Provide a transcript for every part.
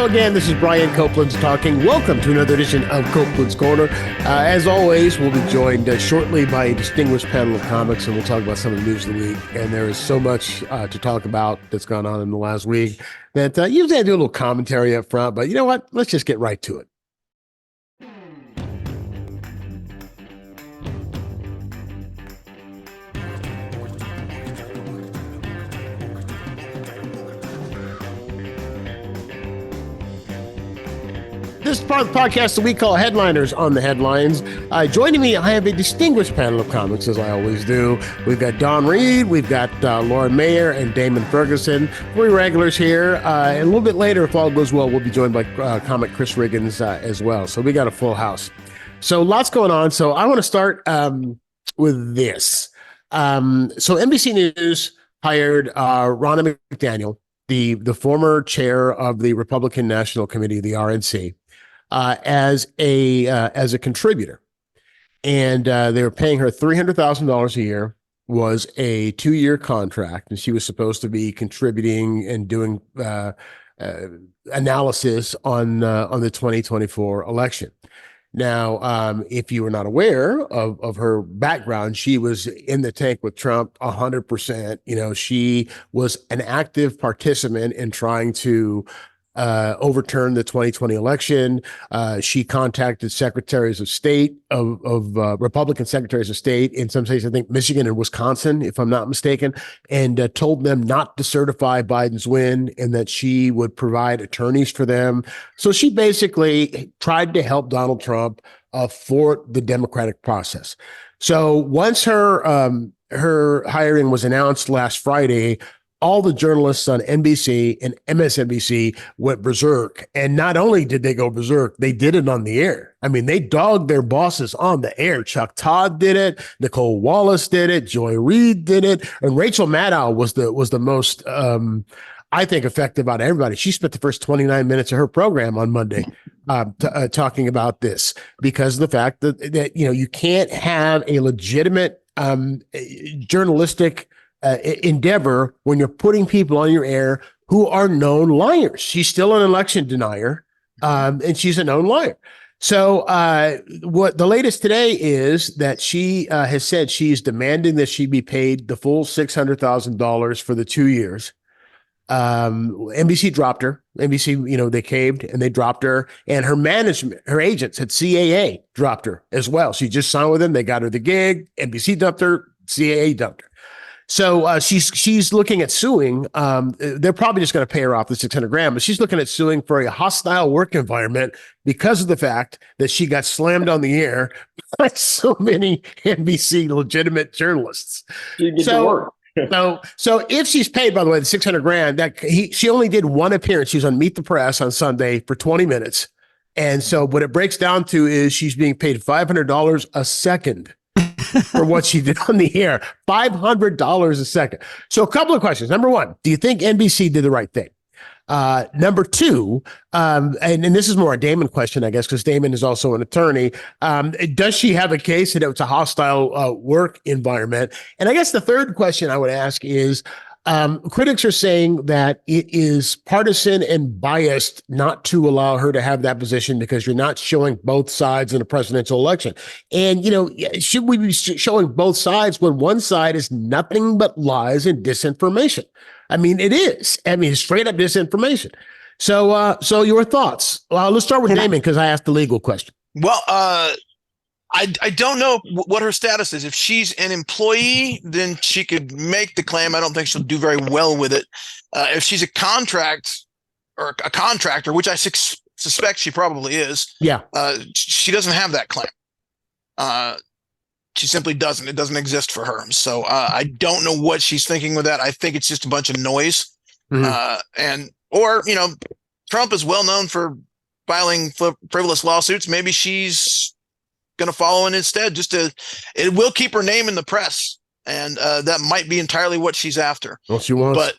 Hello again. This is Brian Copeland talking. Welcome to another edition of Copeland's Corner. As always, we'll be joined shortly by a distinguished panel of comics, and we'll talk about some of the news of the week. And there is so much to talk about that's gone on in the last week that usually I do a little commentary up front. But you know what? Let's just get right to it. This is part of the podcast that we call Headliners on the Headlines. Joining me, I have a distinguished panel of comics, as I always do. We've got Don Reed, we've got Lauren Mayer, and Daymon Ferguson. Three regulars here. And a little bit later, if all goes well, we'll be joined by comic Chris Riggins as well. So we got a full house. So lots going on. So I want to start with this. So NBC News hired Ronna McDaniel, the former chair of the Republican National Committee, the RNC. As a contributor, and they were paying her $300,000 a year. Was a 2-year contract, and she was supposed to be contributing and doing analysis on the 2024 election. Now, if you were not aware of her background, she was in the tank with Trump 100%. You know, she was an active participant in trying to overturn the 2020 election. She contacted secretaries of state of Republican secretaries of state in some states, I think Michigan and Wisconsin, if I'm not mistaken, and told them not to certify Biden's win and that she would provide attorneys for them. So she basically tried to help Donald Trump thwart the democratic process. So once her hiring was announced last Friday, all the journalists on NBC and MSNBC went berserk. And not only did they go berserk, they did it on the air. I mean, they dogged their bosses on the air. Chuck Todd did it. Nicole Wallace did it. Joy Reid did it. And Rachel Maddow was the most, I think, effective out of everybody. She spent the first 29 minutes of her program on Monday talking about this because of the fact that you know, you can't have a legitimate journalistic endeavor when you're putting people on your air who are known liars. She's still an election denier, and she's a known liar. So what the latest today is that she has said she's demanding that she be paid the full $600,000 for the 2 years. NBC dropped her. NBC, you know, they caved and they dropped her, and her management, her agents at CAA dropped her as well. She just signed with them. They got her the gig. NBC dumped her. CAA dumped her. So she's looking at suing. They're probably just going to pay her off the $600,000, but she's looking at suing for a hostile work environment because of the fact that she got slammed on the air by so many NBC legitimate journalists. So if she's paid, by the way, the $600,000, she only did one appearance. She was on Meet the Press on Sunday for 20 minutes. And so what it breaks down to is she's being paid $500 a second for what she did on the air. $500 a second. So a couple of questions. Number one, do you think NBC did the right thing? Number two, and this is more a Daymon question, I guess, because Daymon is also an attorney. Does she have a case that it was a hostile work environment? And I guess the third question I would ask is, critics are saying that it is partisan and biased not to allow her to have that position because you're not showing both sides in a presidential election. And, you know, should we be showing both sides when one side is nothing but lies and disinformation? I mean, it is. I mean, straight up disinformation. So your thoughts? Well, let's start with Daymon because I asked the legal question. Well, I don't know what her status is. If she's an employee, then she could make the claim. I don't think she'll do very well with it. If she's a contractor, which I suspect she probably is, she doesn't have that claim. She simply doesn't. It doesn't exist for her. So I don't know what she's thinking with that. I think it's just a bunch of noise. Mm-hmm. Or Trump is well known for filing frivolous lawsuits. Maybe she's going to follow in instead. It will keep her name in the press, and that might be entirely what she's after. Well, she wants. But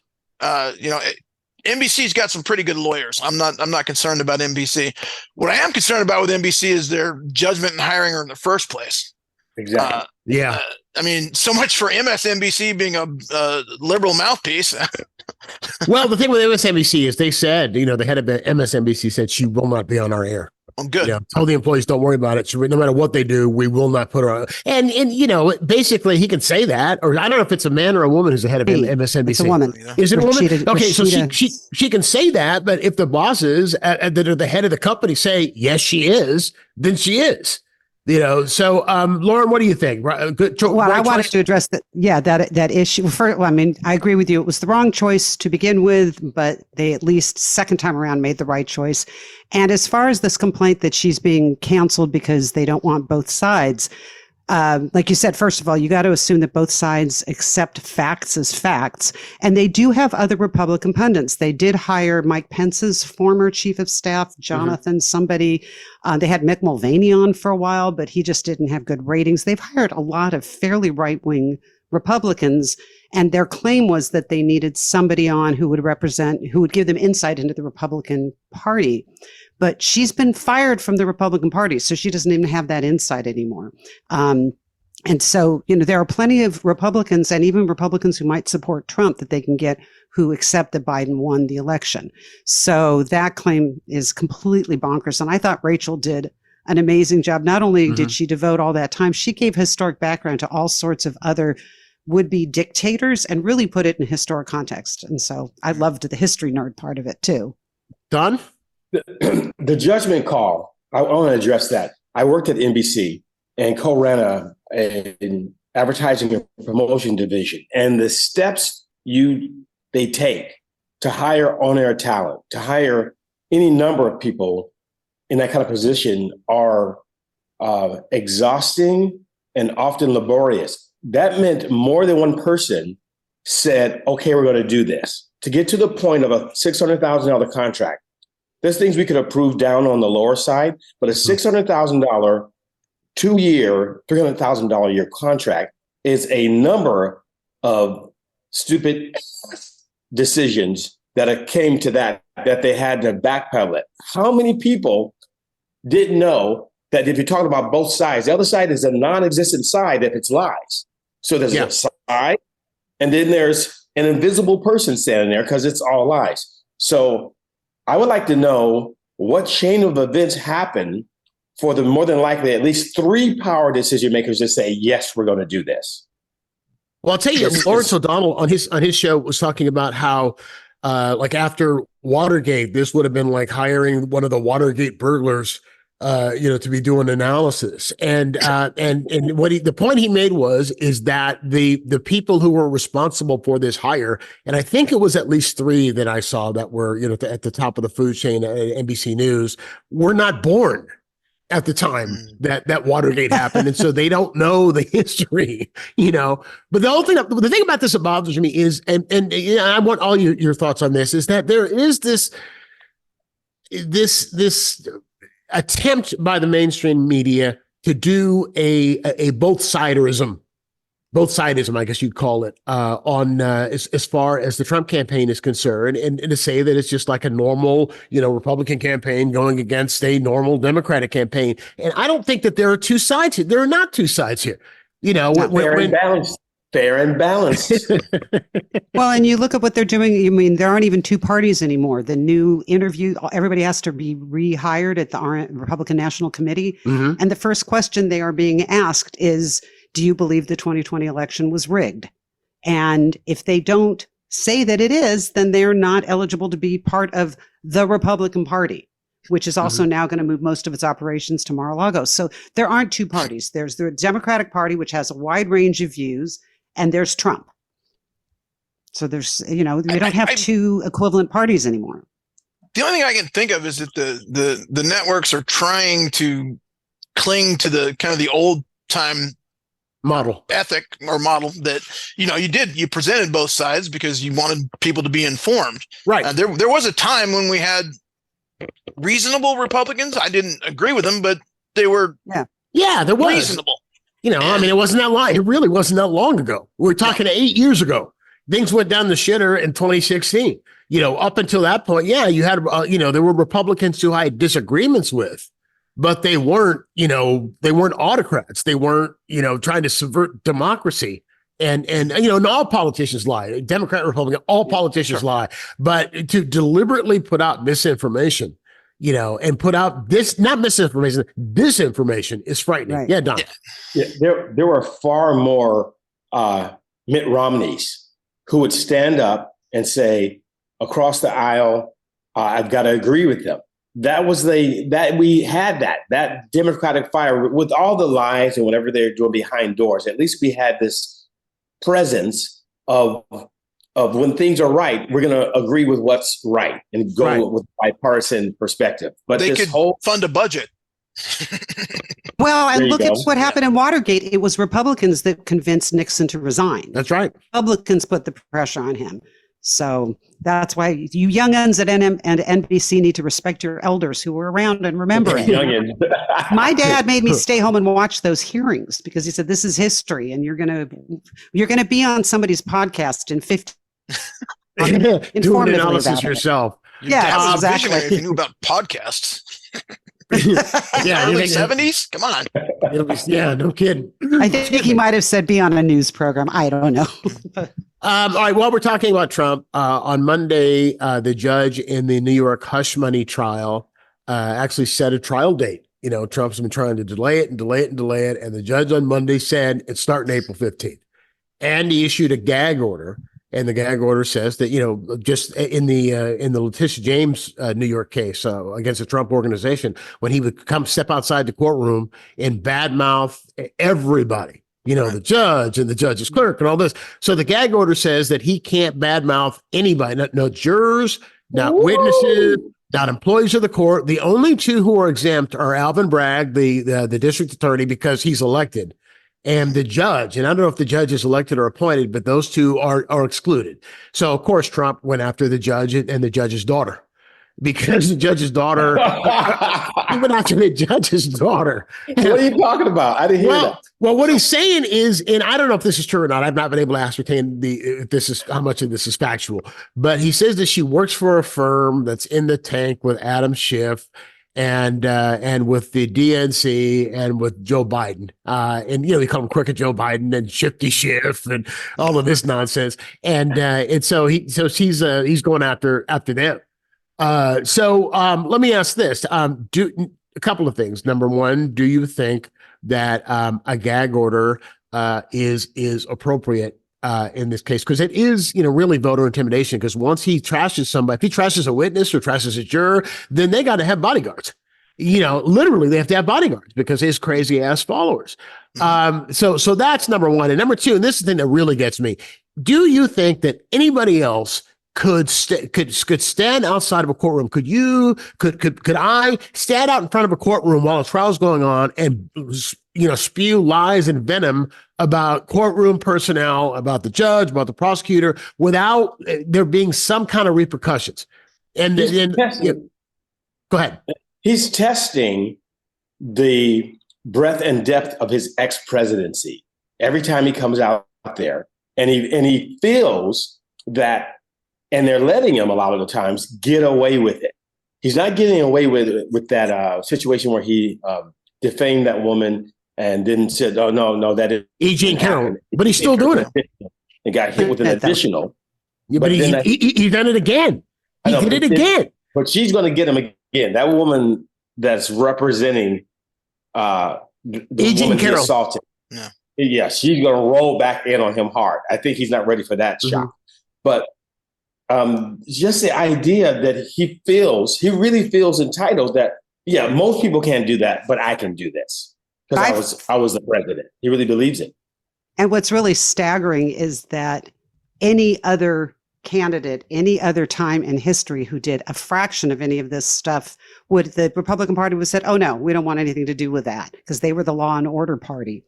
NBC's got some pretty good lawyers. I'm not concerned about NBC. What I am concerned about with NBC is their judgment in hiring her in the first place. Exactly. I mean, so much for MSNBC being a liberal mouthpiece. Well, the thing with MSNBC is they said, the head of MSNBC said she will not be on our air. Oh, good. Tell the employees, don't worry about it. No matter what they do, we will not put her on. And basically he can say that, or I don't know if it's a man or a woman who's the head of MSNBC. It's a woman. Is it a woman? Okay, so Rashida. she can say that, but if the bosses that are the head of the company say, yes, she is, then she is. So Lauren, what do you think? Well, I wanted to address that. Yeah, that issue. I agree with you. It was the wrong choice to begin with, but they at least second time around made the right choice. And as far as this complaint that she's being canceled because they don't want both sides, like you said, first of all, you got to assume that both sides accept facts as facts. And they do have other Republican pundits. They did hire Mike Pence's former chief of staff, Jonathan, somebody. They had Mick Mulvaney on for a while, but he just didn't have good ratings. They've hired a lot of fairly right-wing Republicans. And their claim was that they needed somebody on who would give them insight into the Republican Party. But she's been fired from the Republican Party, so she doesn't even have that insight anymore. And so, there are plenty of Republicans and even Republicans who might support Trump that they can get who accept that Biden won the election. So that claim is completely bonkers. And I thought Rachel did an amazing job. Not only did she devote all that time, she gave historic background to all sorts of other would-be dictators and really put it in historic context. And so I loved the history nerd part of it too. Don? The judgment call, I want to address that. I worked at NBC and co-ran an advertising and promotion division. And the steps they take to hire on-air talent, to hire any number of people in that kind of position are exhausting and often laborious. That meant more than one person said, okay, we're going to do this. To get to the point of a $600,000 contract, there's things we could approve down on the lower side, but a $600,000 2-year, $300,000 a year contract is a number of stupid decisions that came to that they had to backpedal it. How many people didn't know that if you're talking about both sides, the other side is a non-existent side if it's lies. So there's a side, and then there's an invisible person standing there because it's all lies. So I would like to know what chain of events happened for the more than likely at least 3 power decision makers to say, yes, we're going to do this. Well, I'll tell you, Lawrence O'Donnell on his show was talking about how, after Watergate, this would have been like hiring one of the Watergate burglars, to be doing analysis. And what the point he made is that the people who were responsible for this hire, and I think it was at least 3 that I saw that were, at the top of the food chain at NBC News, were not born at the time that Watergate happened. And so they don't know the history, but the thing about this that bothers me is, and I want all your thoughts on this, is that there is this attempt by the mainstream media to do a both-siderism, I guess you'd call it, on as far as the Trump campaign is concerned, and to say that it's just like a normal, Republican campaign going against a normal Democratic campaign. And I don't think that there are 2 sides here. There are not 2 sides here. Fair and balanced. Well, and you look at what they're doing. There aren't even 2 parties anymore. The new interview, everybody has to be rehired at the Republican National Committee. And the first question they are being asked is, do you believe the 2020 election was rigged? And if they don't say that it is, then they're not eligible to be part of the Republican Party, which is also now going to move most of its operations to Mar-a-Lago. So there aren't 2 parties. There's the Democratic Party, which has a wide range of views, and there's Trump. So there's, we don't have 2 equivalent parties anymore. The only thing I can think of is that the networks are trying to cling to the kind of the old time ethic or model that, you presented both sides because you wanted people to be informed. Right. There was a time when we had reasonable Republicans. I didn't agree with them, but they were there was reasonable. It wasn't that long. It really wasn't that long ago. We're talking 8 years ago. Things went down the shitter in 2016. Up until that point, you had, there were Republicans who I had disagreements with, but they weren't autocrats. They weren't, trying to subvert democracy. And and all politicians lie. Democrat, Republican, all politicians lie. But to deliberately put out misinformation, and put out not misinformation, disinformation is frightening. Right. Yeah, Don. Yeah, there were far more Mitt Romneys who would stand up and say across the aisle, I've got to agree with them. That we had that Democratic fire with all the lies and whatever they're doing behind doors. At least we had this presence of when things are right, we're going to agree with what's right and go with bipartisan perspective. But they this could fund a budget. Well, and look go. at what happened in Watergate. It was Republicans that convinced Nixon to resign. That's right. Republicans put the pressure on him. So that's why you young'uns at NM and NBC need to respect your elders who were around and remember it. My dad made me stay home and watch those hearings because he said, this is history and you're going to be on somebody's podcast in 50. Doing analysis yourself. Yeah, exactly. If you knew about podcasts. Yeah, early 70s. Come on. No kidding. I think he might have said be on a news program. I don't know. All right. While we're talking about Trump, on Monday, the judge in the New York hush money trial actually set a trial date. Trump's been trying to delay it. And the judge on Monday said it's starting April 15th. And he issued a gag order. And the gag order says that, just in the Letitia James New York case against the Trump organization, when he would step outside the courtroom and badmouth everybody, the judge and the judge's clerk and all this. So the gag order says that he can't badmouth anybody, no jurors, not witnesses, not employees of the court. The only two who are exempt are Alvin Bragg, the district attorney, because he's elected, and the judge. And I don't know if the judge is elected or appointed, but those two are excluded. So, of course, Trump went after the judge and the judge's daughter, because the judge's daughter, he went after the judge's daughter. What are you talking about? I didn't hear that. Well, what he's saying is, and I don't know if this is true or not. I've not been able to ascertain how much of this is factual, but he says that she works for a firm that's in the tank with Adam Schiff and with the DNC and with Joe Biden. And we call him Crooked Joe Biden and Shifty Schiff and all of this nonsense. And so he's going after them. So let me ask this. A couple of things. Number one, do you think that a gag order is appropriate in this case? Because it is, really voter intimidation. Because once he trashes somebody, if he trashes a witness or trashes a juror, then they got to have bodyguards. Literally, they have to have bodyguards because his crazy ass followers. So that's number one. And number two, and this is the thing that really gets me. Do you think that anybody else could stand outside of a courtroom? Could I stand out in front of a courtroom while a trial's going on and spew lies and venom about courtroom personnel, about the judge, about the prosecutor, without there being some kind of repercussions? And then go ahead. He's testing the breadth and depth of his ex-presidency every time he comes out there, and he feels that. And they're letting him a lot of the times get away with it. He's not getting away with that situation where he defamed that woman and then said, "Oh no, that is E. Jean Carroll," but he's still doing it. And got hit with an additional. Yeah, but he done it again. He did it again. But she's going to get him again. That woman that's representing the woman he assaulted. Yeah, she's going to roll back in on him hard. I think he's not ready for that shock. But just the idea that he really feels entitled that, most people can't do that, but I can do this because I was the president. He really believes it. And what's really staggering is that any other candidate, any other time in history who did a fraction of any of this stuff, the Republican Party would have said, "Oh no, we don't want anything to do with that," because they were the law and order party.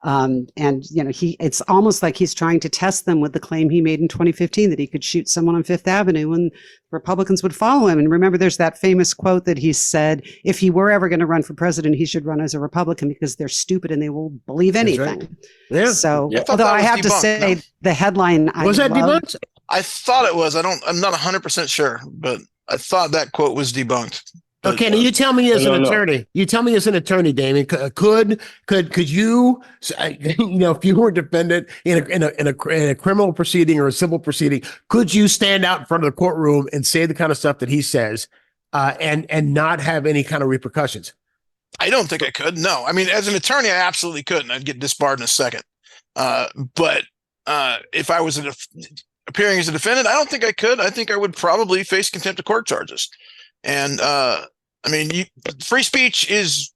It's almost like he's trying to test them with the claim he made in 2015 that he could shoot someone on Fifth Avenue and Republicans would follow him. And remember, there's that famous quote that he said, if he were ever going to run for president, he should run as a Republican because they're stupid and they will believe anything. Right. Yeah. So, although I have to say the headline was that debunked? I thought it was. I'm not 100% sure, but I thought that quote was debunked. But, Okay, now you tell me as no, an no. attorney. You tell me as an attorney, Damon. Could you, if you were a defendant in a criminal proceeding or a civil proceeding, could you stand out in front of the courtroom and say the kind of stuff that he says, and not have any kind of repercussions? I don't think I could. No, I mean, as an attorney, I absolutely couldn't. I'd get disbarred in a second. But if I was appearing as a defendant, I don't think I could. I think I would probably face contempt of court charges. And I mean, free speech is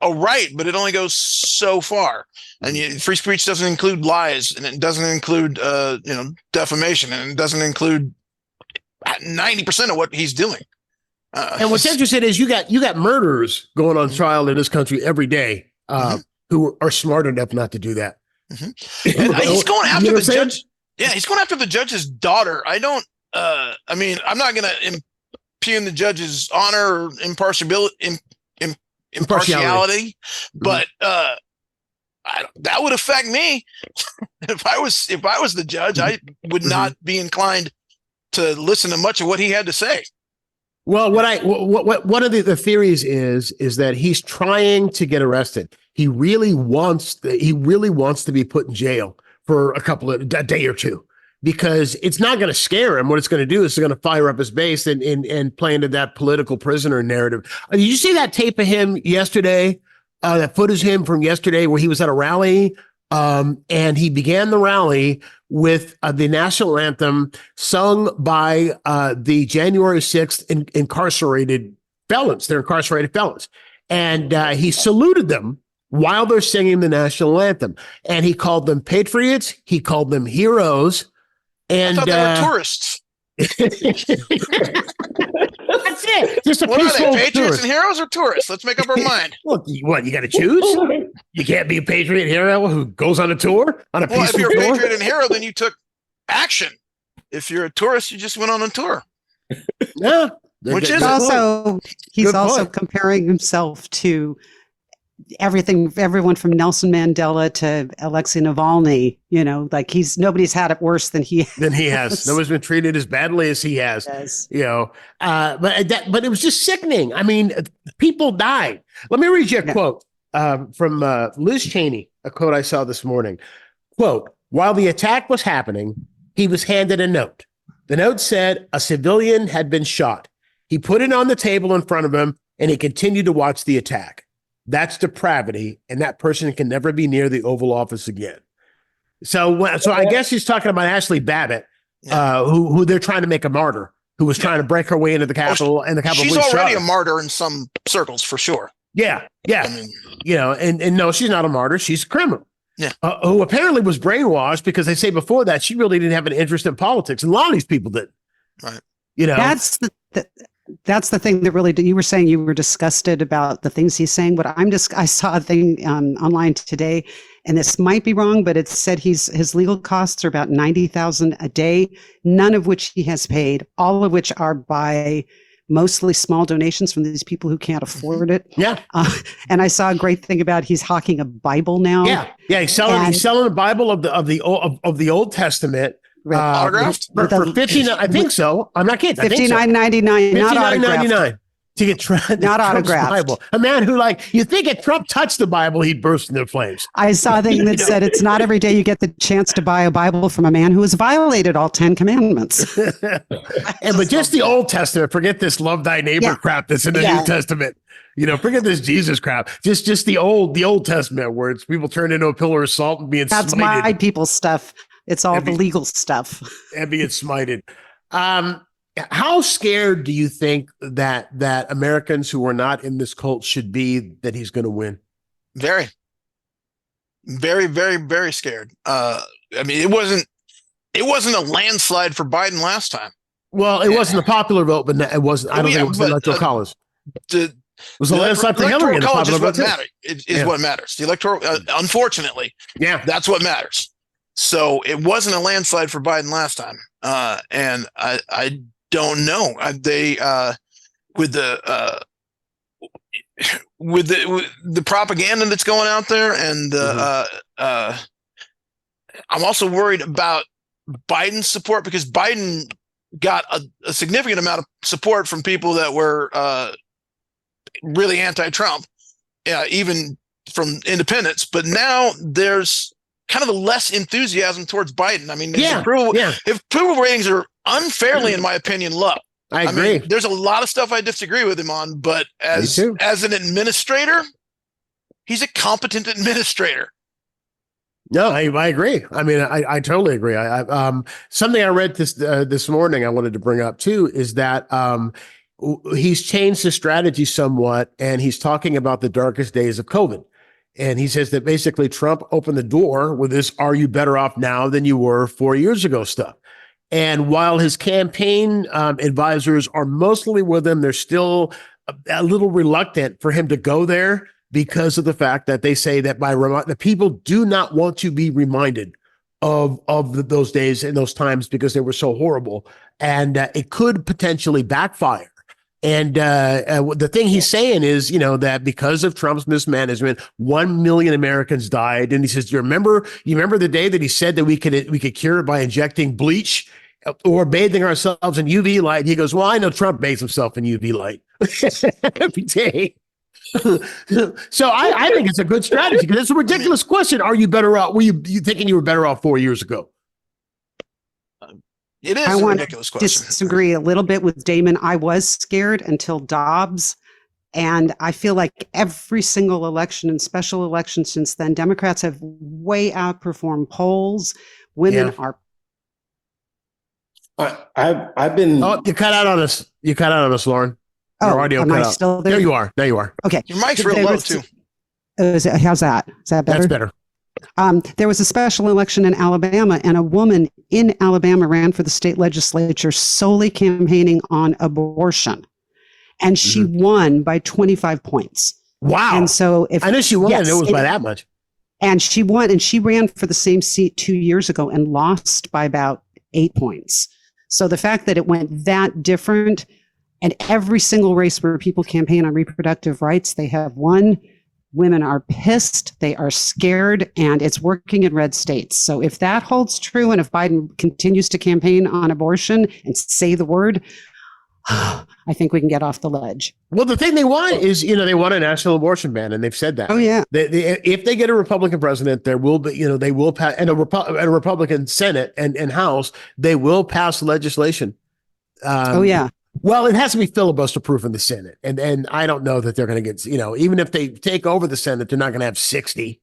a right, but it only goes so far. And free speech doesn't include lies, and it doesn't include defamation, and it doesn't include 90% of what he's doing. And what's interesting is you got murderers going on trial in this country every day, who are smart enough not to do that. And he's going after the judge. Yeah, he's going after the judge's daughter. I don't. I mean, I'm not going to impugn the judge's honor or impartiality, but that would affect me. If I was the judge, I would not be inclined to listen to much of what he had to say. Well, what one of the theories is that he's trying to get arrested. He really wants to be put in jail for a day or two, because it's not going to scare him. What it's going to do is it's going to fire up his base and play into that political prisoner narrative. Did you see that tape of him yesterday? That footage of him from yesterday where he was at a rally, and he began the rally with the national anthem sung by the January 6th incarcerated felons. They're incarcerated felons. And he saluted them while they're singing the national anthem. And he called them patriots. He called them heroes. And I thought they were tourists. That's it. Just a What are they, patriots tourist. and heroes or tourists? Let's make up our mind. Look, you got to choose? You can't be a patriot hero who goes on a tour, on a Well, if peaceful you're a tour. patriot and hero, then you took action. If you're a tourist, you just went on a tour. Yeah. Which is He's Good also point. comparing himself to everyone from Nelson Mandela to Alexei Navalny. Like nobody's had it worse than he has. Nobody's been treated as badly as he has. has. But it was just sickening. I mean, people died. Let me read you a quote from Liz Cheney, a quote I saw this morning. Quote, "While the attack was happening, he was handed a note. The note said a civilian had been shot. He put it on the table in front of him, and he continued to watch the attack. That's depravity, and that person can never be near the Oval Office again." So I guess he's talking about Ashley Babbitt, who they're trying to make a martyr, who was trying to break her way into the Capitol, and the Capitol She's Police already shot a her. martyr in some circles, for sure. Yeah. I mean, And no, she's not a martyr. She's a criminal. Yeah. Who apparently was brainwashed, because they say before that she really didn't have an interest in politics, and a lot of these people did. Right. That's the thing that really you were saying you were disgusted about the things he's saying, but I saw a thing online today, and this might be wrong, but it said his legal costs are about $90,000 a day, none of which he has paid, all of which are by mostly small donations from these people who can't afford it. Yeah. And I saw a great thing about he's hawking a Bible now. Yeah. He's selling the Bible of the Old Testament. Autographed? For 59, I think so. I'm not kidding. $59.99, not autographed. $59.99 to get Not autographed. Bible. A man who, you think if Trump touched the Bible, he'd burst into flames. I saw a thing that said it's not every day you get the chance to buy a Bible from a man who has violated all 10 commandments. But just the Old Testament. Forget this love thy neighbor crap that's in the New Testament. Forget this Jesus crap. Just the Old Testament, where it's people turned into a pillar of salt and being That's smited. my people's stuff. It's all the legal stuff. And being smited. How scared do you think that Americans who are not in this cult should be that he's going to win? Very, very, very, very scared. I mean, it wasn't a landslide for Biden last time. Well, it wasn't a popular vote, but it wasn't. I don't think it was the electoral college. It was a landslide for Hillary. Electoral college is what matters. Is what matters. The electoral, unfortunately, that's what matters. So it wasn't a landslide for Biden last time, and I don't know. With the propaganda that's going out there, and I'm also worried about Biden's support, because Biden got a significant amount of support from people that were really anti-Trump, even from independents. But now there's kind of a less enthusiasm towards Biden. I mean, if approval ratings are unfairly, in my opinion, low. I agree. mean, there's a lot of stuff I disagree with him on, but as an administrator, he's a competent administrator. No, I agree. I mean, I totally agree. Something I read this morning I wanted to bring up too is that he's changed his strategy somewhat, and he's talking about the darkest days of COVID. And he says that basically Trump opened the door with this "Are you better off now than you were 4 years ago" stuff. And while his campaign advisors are mostly with him, they're still a little reluctant for him to go there because of the fact that they say that the people do not want to be reminded of those days and those times because they were so horrible, and it could potentially backfire. And the thing he's saying is, that because of Trump's mismanagement, 1 million Americans died. And he says, you remember the day that he said that we could cure it by injecting bleach or bathing ourselves in UV light? He goes, well, I know Trump bathes himself in UV light every day. So I think it's a good strategy, because it's a ridiculous question. Are you better off? Were you thinking you were better off 4 years ago? It is a ridiculous question. I disagree a little bit with Daymon. I was scared until Dobbs. And I feel like every single election and special election since then, Democrats have way outperformed polls. Women are. I've been. Oh, you cut out on us. Lauren. Your audio am cut I out. still there? There you are. Okay. Your mic's real low too. How's that? Is that better? That's better. There was a special election in Alabama, and a woman in Alabama ran for the state legislature solely campaigning on abortion. And she won by 25 points. Wow. And so I knew she won, and it was by that much. And she won, and she ran for the same seat 2 years ago and lost by about 8 points. So the fact that it went that different, and every single race where people campaign on reproductive rights, they have won. Women are pissed, they are scared, and it's working in red states. So if that holds true, and if Biden continues to campaign on abortion and say the word, I think we can get off the ledge. Well, the thing they want is, they want a national abortion ban, and they've said that. Oh yeah. If they get a Republican president, there will be, they will pass, and a Republican Senate and House, they will pass legislation. Oh yeah. Well, it has to be filibuster proof in the Senate. And I don't know that they're going to get, even if they take over the Senate, they're not going to have 60.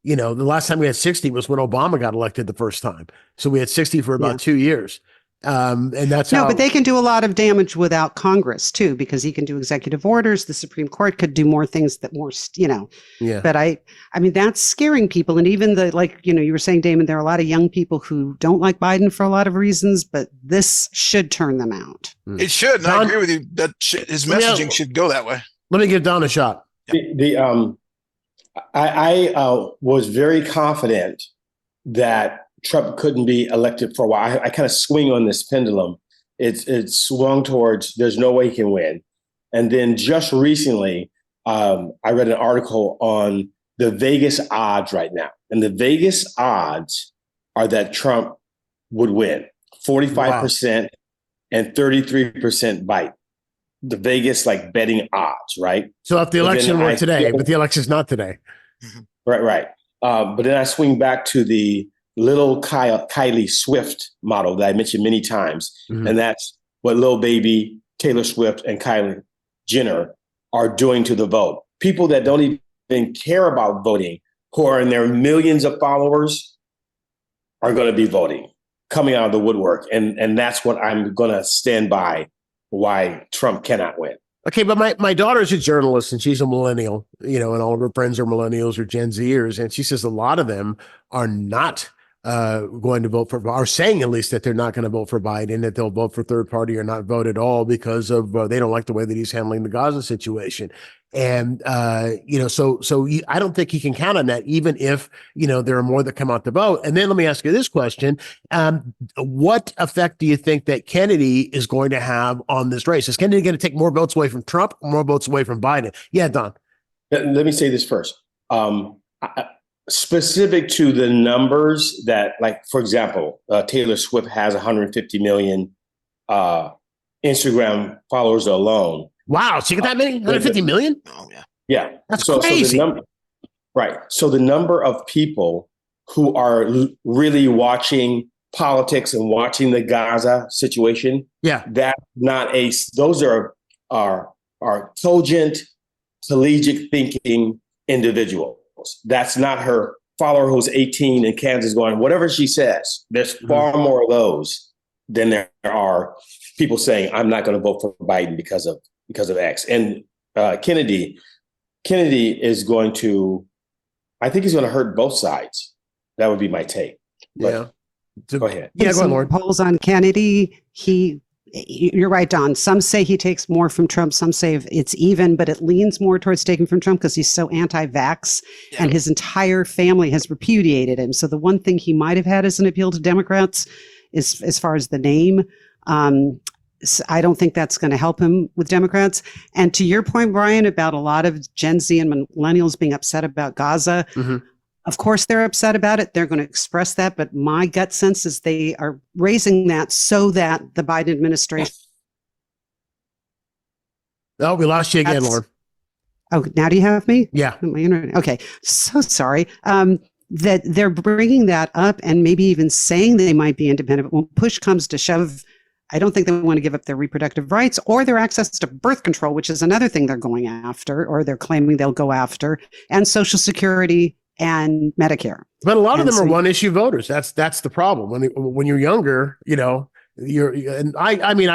The last time we had 60 was when Obama got elected the first time. So we had 60 for about 2 years. And that's but they can do a lot of damage without Congress too, because he can do executive orders. The Supreme Court could do more things that Yeah. But I mean, that's scaring people. And even you were saying, Daymon, there are a lot of young people who don't like Biden for a lot of reasons, but this should turn them out. It should. And I agree with you that his messaging should go that way. Let me give Don a shot. I was very confident that Trump couldn't be elected for a while. I kind of swing on this pendulum. It swung towards there's no way he can win. And then just recently, I read an article on the Vegas odds right now. And the Vegas odds are that Trump would win 45% and 33% bite. The Vegas betting odds, right? So if the election were today, but the election's not today. Right. But then I swing back to the little Kylie Swift model that I mentioned many times. And that's what Lil Baby, Taylor Swift, and Kylie Jenner are doing to the vote. People that don't even care about voting, who are in their millions of followers, are going to be voting, coming out of the woodwork. And that's what I'm going to stand by, why Trump cannot win. Okay, but my daughter's a journalist, and she's a millennial, and all of her friends are millennials or Gen Zers. And she says a lot of them are not going to vote for, are saying at least that they're not going to vote for Biden, that they'll vote for third party or not vote at all because of they don't like the way that he's handling the Gaza situation. And, so I don't think he can count on that, even if, there are more that come out to vote. And then let me ask you this question. What effect do you think that Kennedy is going to have on this race? Is Kennedy going to take more votes away from Trump or more votes away from Biden? Yeah, Don. Let me say this first. Specific to the numbers that, for example, Taylor Swift has 150 million Instagram followers alone. Wow. So you got that many? 150 million? Oh yeah. Yeah. That's So crazy. right. So the number of people who are really watching politics and watching the Gaza situation, Yeah. those are cogent, collegiate thinking individuals. That's not her follower who's 18 in Kansas going, whatever she says. There's far more of those than there are people saying, I'm not going to vote for Biden because of X. And Kennedy is going to, I think he's going to hurt both sides. That would be my take. But go ahead. Yeah, go on, Lauren. Polls on Kennedy. You're right, Don. Some say he takes more from Trump. Some say it's even, but it leans more towards taking from Trump because he's so anti-vax, and his entire family has repudiated him. So the one thing he might have had as an appeal to Democrats is, as far as the name, I don't think that's going to help him with Democrats. And to your point, Brian, about a lot of Gen Z and millennials being upset about Gaza, of course they're upset about it. They're going to express that. But my gut sense is they are raising that so that the Biden administration. Oh, we lost you again, Lauren. Oh, now do you have me? Yeah. My internet. Okay. So sorry. That they're bringing that up and maybe even saying they might be independent. But when push comes to shove, I don't think they want to give up their reproductive rights or their access to birth control, which is another thing they're going after, or they're claiming they'll go after, and Social Security and Medicare. But a lot of them are one issue voters. That's the problem. When you're younger, I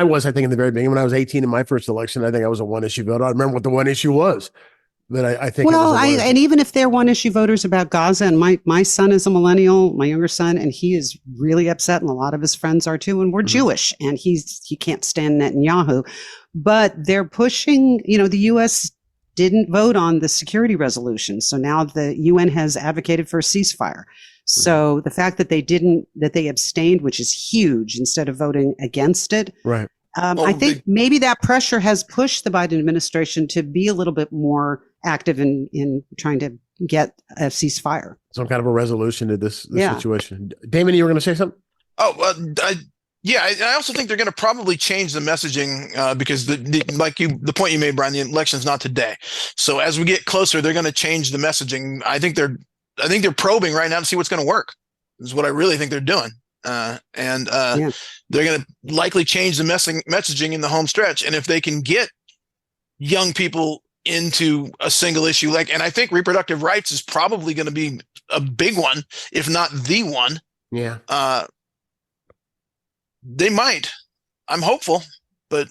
was, I think in the very beginning, when I was 18 in my first election, I think I was a one issue voter. I remember what the one issue was. But I think and even if they're one issue voters about Gaza, and my son is a millennial, my younger son, and he is really upset, and a lot of his friends are too, and we're Jewish, and he can't stand Netanyahu. But they're pushing, the U.S. didn't vote on the security resolution, so now the UN has advocated for a ceasefire. So the fact that they abstained, which is huge, instead of voting against it, right? I think maybe that pressure has pushed the Biden administration to be a little bit more active in trying to get a ceasefire. Some kind of a resolution to this situation. Daymon, you were going to say something? I also think they're going to probably change the messaging because the point you made, Brian, the election's not today. So as we get closer, they're going to change the messaging. I think they're probing right now to see what's going to work. This is what I really think they're doing. They're going to likely change the messaging in the home stretch. And if they can get young people into a single issue, and I think reproductive rights is probably going to be a big one, if not the one. Yeah. They might. I'm hopeful, but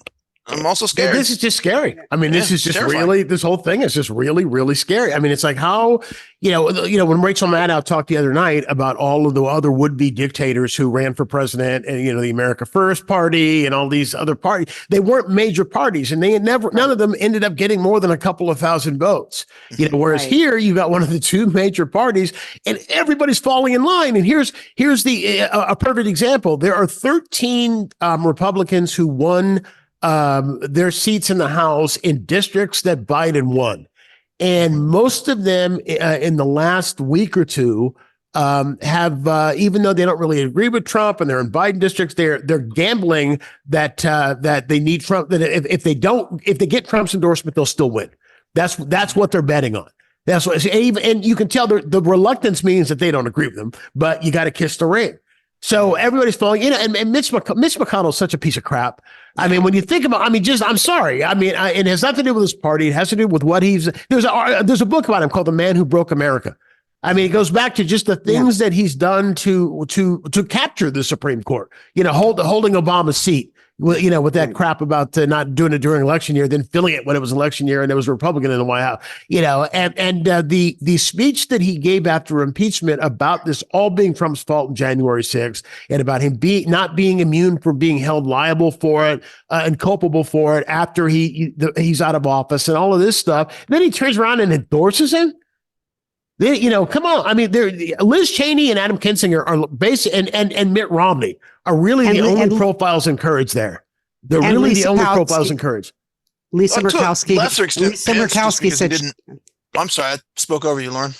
I'm also scared. This is just scary. I mean, this is just terrifying. This whole thing is just really, really scary. I mean, it's like how, when Rachel Maddow talked the other night about all of the other would-be dictators who ran for president and, the America First Party and all these other parties, they weren't major parties, and none of them ended up getting more than a couple of thousand votes. Whereas here you got one of the two major parties and everybody's falling in line. And here's a perfect example. There are 13 Republicans who won their seats in the House in districts that Biden won. And most of them in the last week or two have, even though they don't really agree with Trump and they're in Biden districts, they're gambling that they need Trump, that if they get Trump's endorsement, they'll still win. That's what they're betting on. That's what, and you can tell the reluctance means that they don't agree with them, but you got to kiss the ring. So everybody's falling in, and Mitch McConnell is such a piece of crap. I mean, when you think about, I'm sorry. I mean, it has nothing to do with his party. It has to do with what there's a book about him called The Man Who Broke America. I mean, it goes back to just the things that he's done to capture the Supreme Court, holding Obama's seat, with that crap about not doing it during election year, then filling it when it was election year and there was a Republican in the White House, and the speech that he gave after impeachment about this all being Trump's fault in January 6th and about him not being immune from being held liable for it and culpable for it after he's out of office and all of this stuff. And then he turns around and endorses him. Come on. I mean, Liz Cheney and Adam Kinzinger are basic, and Mitt Romney are really the only profiles encouraged there. They're really the only profiles encouraged. Lisa Murkowski. Lisa Murkowski said, I'm sorry, I spoke over you, Lauren.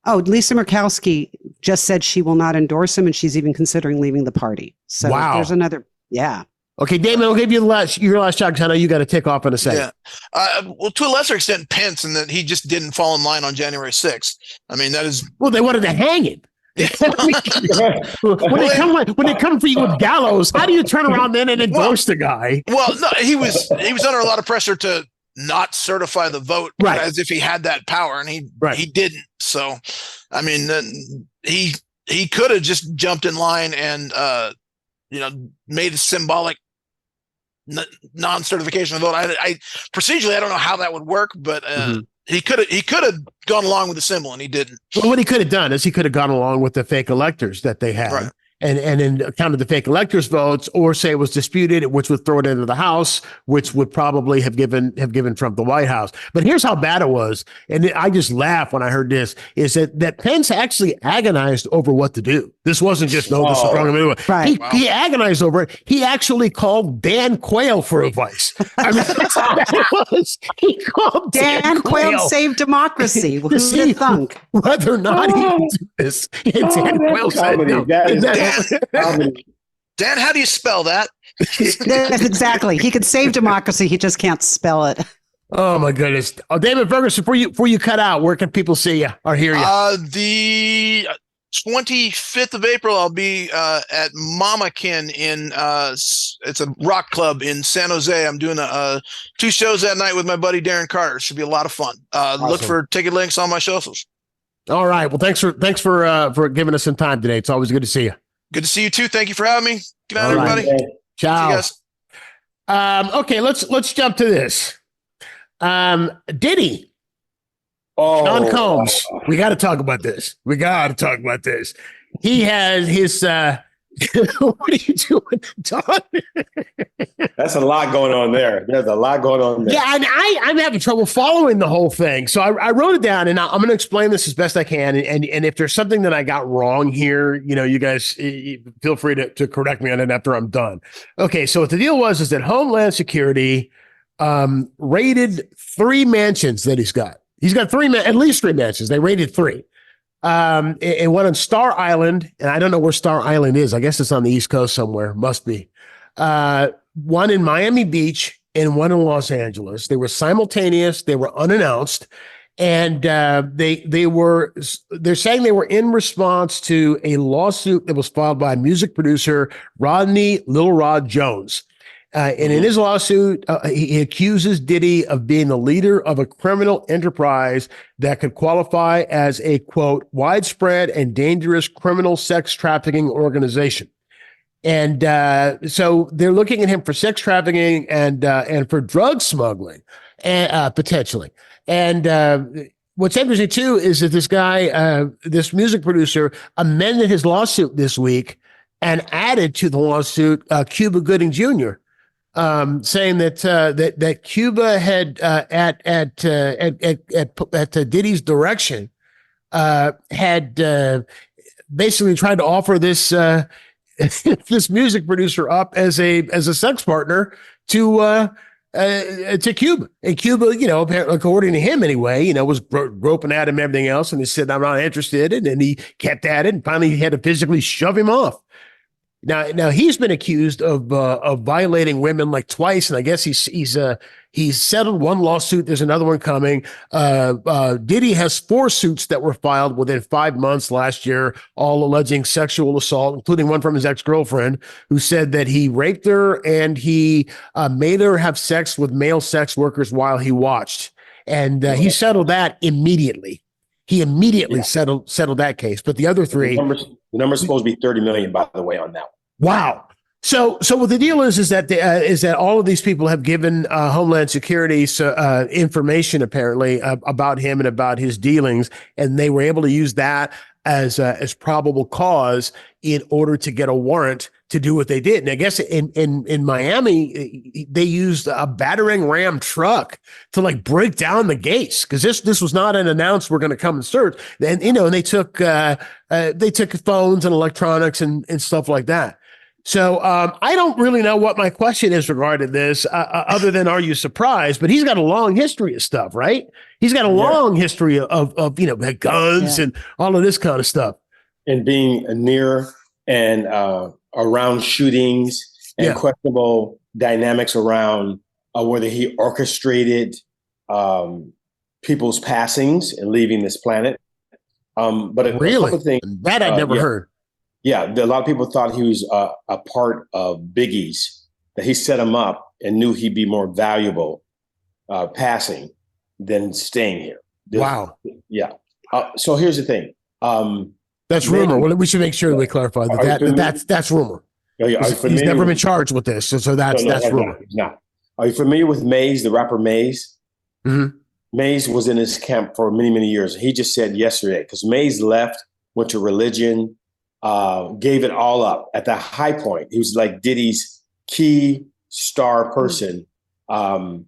Oh, Lisa Murkowski just said she will not endorse him, and she's even considering leaving the party. So there's another. Yeah. Okay, Damon, I'll give you your last shot because I know you got to take off in a second. Yeah. Well, to a lesser extent, Pence, in that he just didn't fall in line on January 6th. I mean, that is. Well, they wanted to hang him. when they come for you with gallows, how do you turn around then and endorse the guy? Well, no, he was under a lot of pressure to not certify the vote, right, as if he had that power, and he didn't. So, I mean, he could have just jumped in line and made a symbolic non-certification of the vote. I procedurally, I don't know how that would work, but he could have gone along with the symbol, and he didn't. Well, what he could have done is he could have gone along with the fake electors that they had. Right. And then counted the fake electors' votes, or say it was disputed, which would throw it into the House, which would probably have given Trump the White House. But here's how bad it was, and I just laughed when I heard this: is that Pence actually agonized over what to do. This wasn't just this is wrong. Right. He agonized over it. He actually called Dan Quayle for advice. I mean, that's how bad it was. He called Dan Quayle save democracy. Who would have thunk? Whether or not he could do this. And Dan Quayle said no. Dan, how do you spell that? That's exactly. He could save democracy. He just can't spell it. Oh my goodness. Oh, Daymon Ferguson, before you cut out, where can people see you or hear you? The 25th of April, I'll be at Mamakin in it's a rock club in San Jose. I'm doing 2 shows that night with my buddy Darren Carter. Should be a lot of fun. Awesome. Look for ticket links on my socials. All right. Well, thanks for giving us some time today. It's always good to see you. Good to see you too. Thank you for having me. Good night, everybody. Ciao. See you guys. Okay, let's jump to this. Diddy. Sean Combs. We got to talk about this. He has his what are you doing, Don? That's a lot going on there. There's a lot going on there. Yeah, and I'm having trouble following the whole thing. So I wrote it down, and I'm going to explain this as best I can. And if there's something that I got wrong here, you guys feel free to correct me on it after I'm done. Okay, so what the deal was is that Homeland Security raided 3 mansions that he's got. He's got at least 3 mansions. They raided 3. And one on Star Island, and I don't know where Star Island is. I guess it's on the East Coast somewhere. Must be. One in Miami Beach and one in Los Angeles. They were simultaneous. They were unannounced, and they're saying they were in response to a lawsuit that was filed by music producer Rodney Lil Rod Jones. And in his lawsuit, he accuses Diddy of being the leader of a criminal enterprise that could qualify as a, quote, widespread and dangerous criminal sex trafficking organization. And so they're looking at him for sex trafficking and for drug smuggling, potentially. And what's interesting, too, is that this guy, this music producer, amended his lawsuit this week and added to the lawsuit Cuba Gooding Jr., saying that Cuba had at Diddy's direction had basically tried to offer this this music producer up as a sex partner to Cuba. And Cuba, apparently, according to him anyway, was groping at him and everything else, and he said, "I'm not interested," and he kept at it, and finally he had to physically shove him off. Now he's been accused of violating women like twice, and I guess he's settled one lawsuit. There's another one coming. Diddy has 4 suits that were filed within 5 months last year, all alleging sexual assault, including one from his ex-girlfriend, who said that he raped her and he made her have sex with male sex workers while he watched. And he settled that immediately. He immediately settled that case. But the other 3, the number's supposed to be 30 million, by the way, on that one. Wow. So what the deal is that all of these people have given Homeland Security information apparently about him and about his dealings, and they were able to use that as probable cause in order to get a warrant to do what they did. And I guess in Miami, they used a battering ram truck to break down the gates, because this was not an announced we're going to come and search. And and they took phones and electronics and stuff like that. So I don't really know what my question is regarding this, other than are you surprised? But he's got a long history of stuff, right? He's got a long history of guns and all of this kind of stuff. And being near and around shootings and Yeah. questionable dynamics around whether he orchestrated people's passings and leaving this planet. But a Really? couple of things That I'd never yeah. heard. Yeah, a lot of people thought he was a part of Biggie's, that he set him up and knew he'd be more valuable passing than staying here. Wow. Yeah. So here's the thing. That's rumor. Well, we should make sure that we clarify that's rumor. He's never been charged with this, so that's rumor. He's not. Are you familiar with Mays, the rapper Mays? Mm-hmm. Mays was in his camp for many, many years. He just said yesterday, because Mays left, went to religion, gave it all up at the high point. He was like Diddy's key star person. And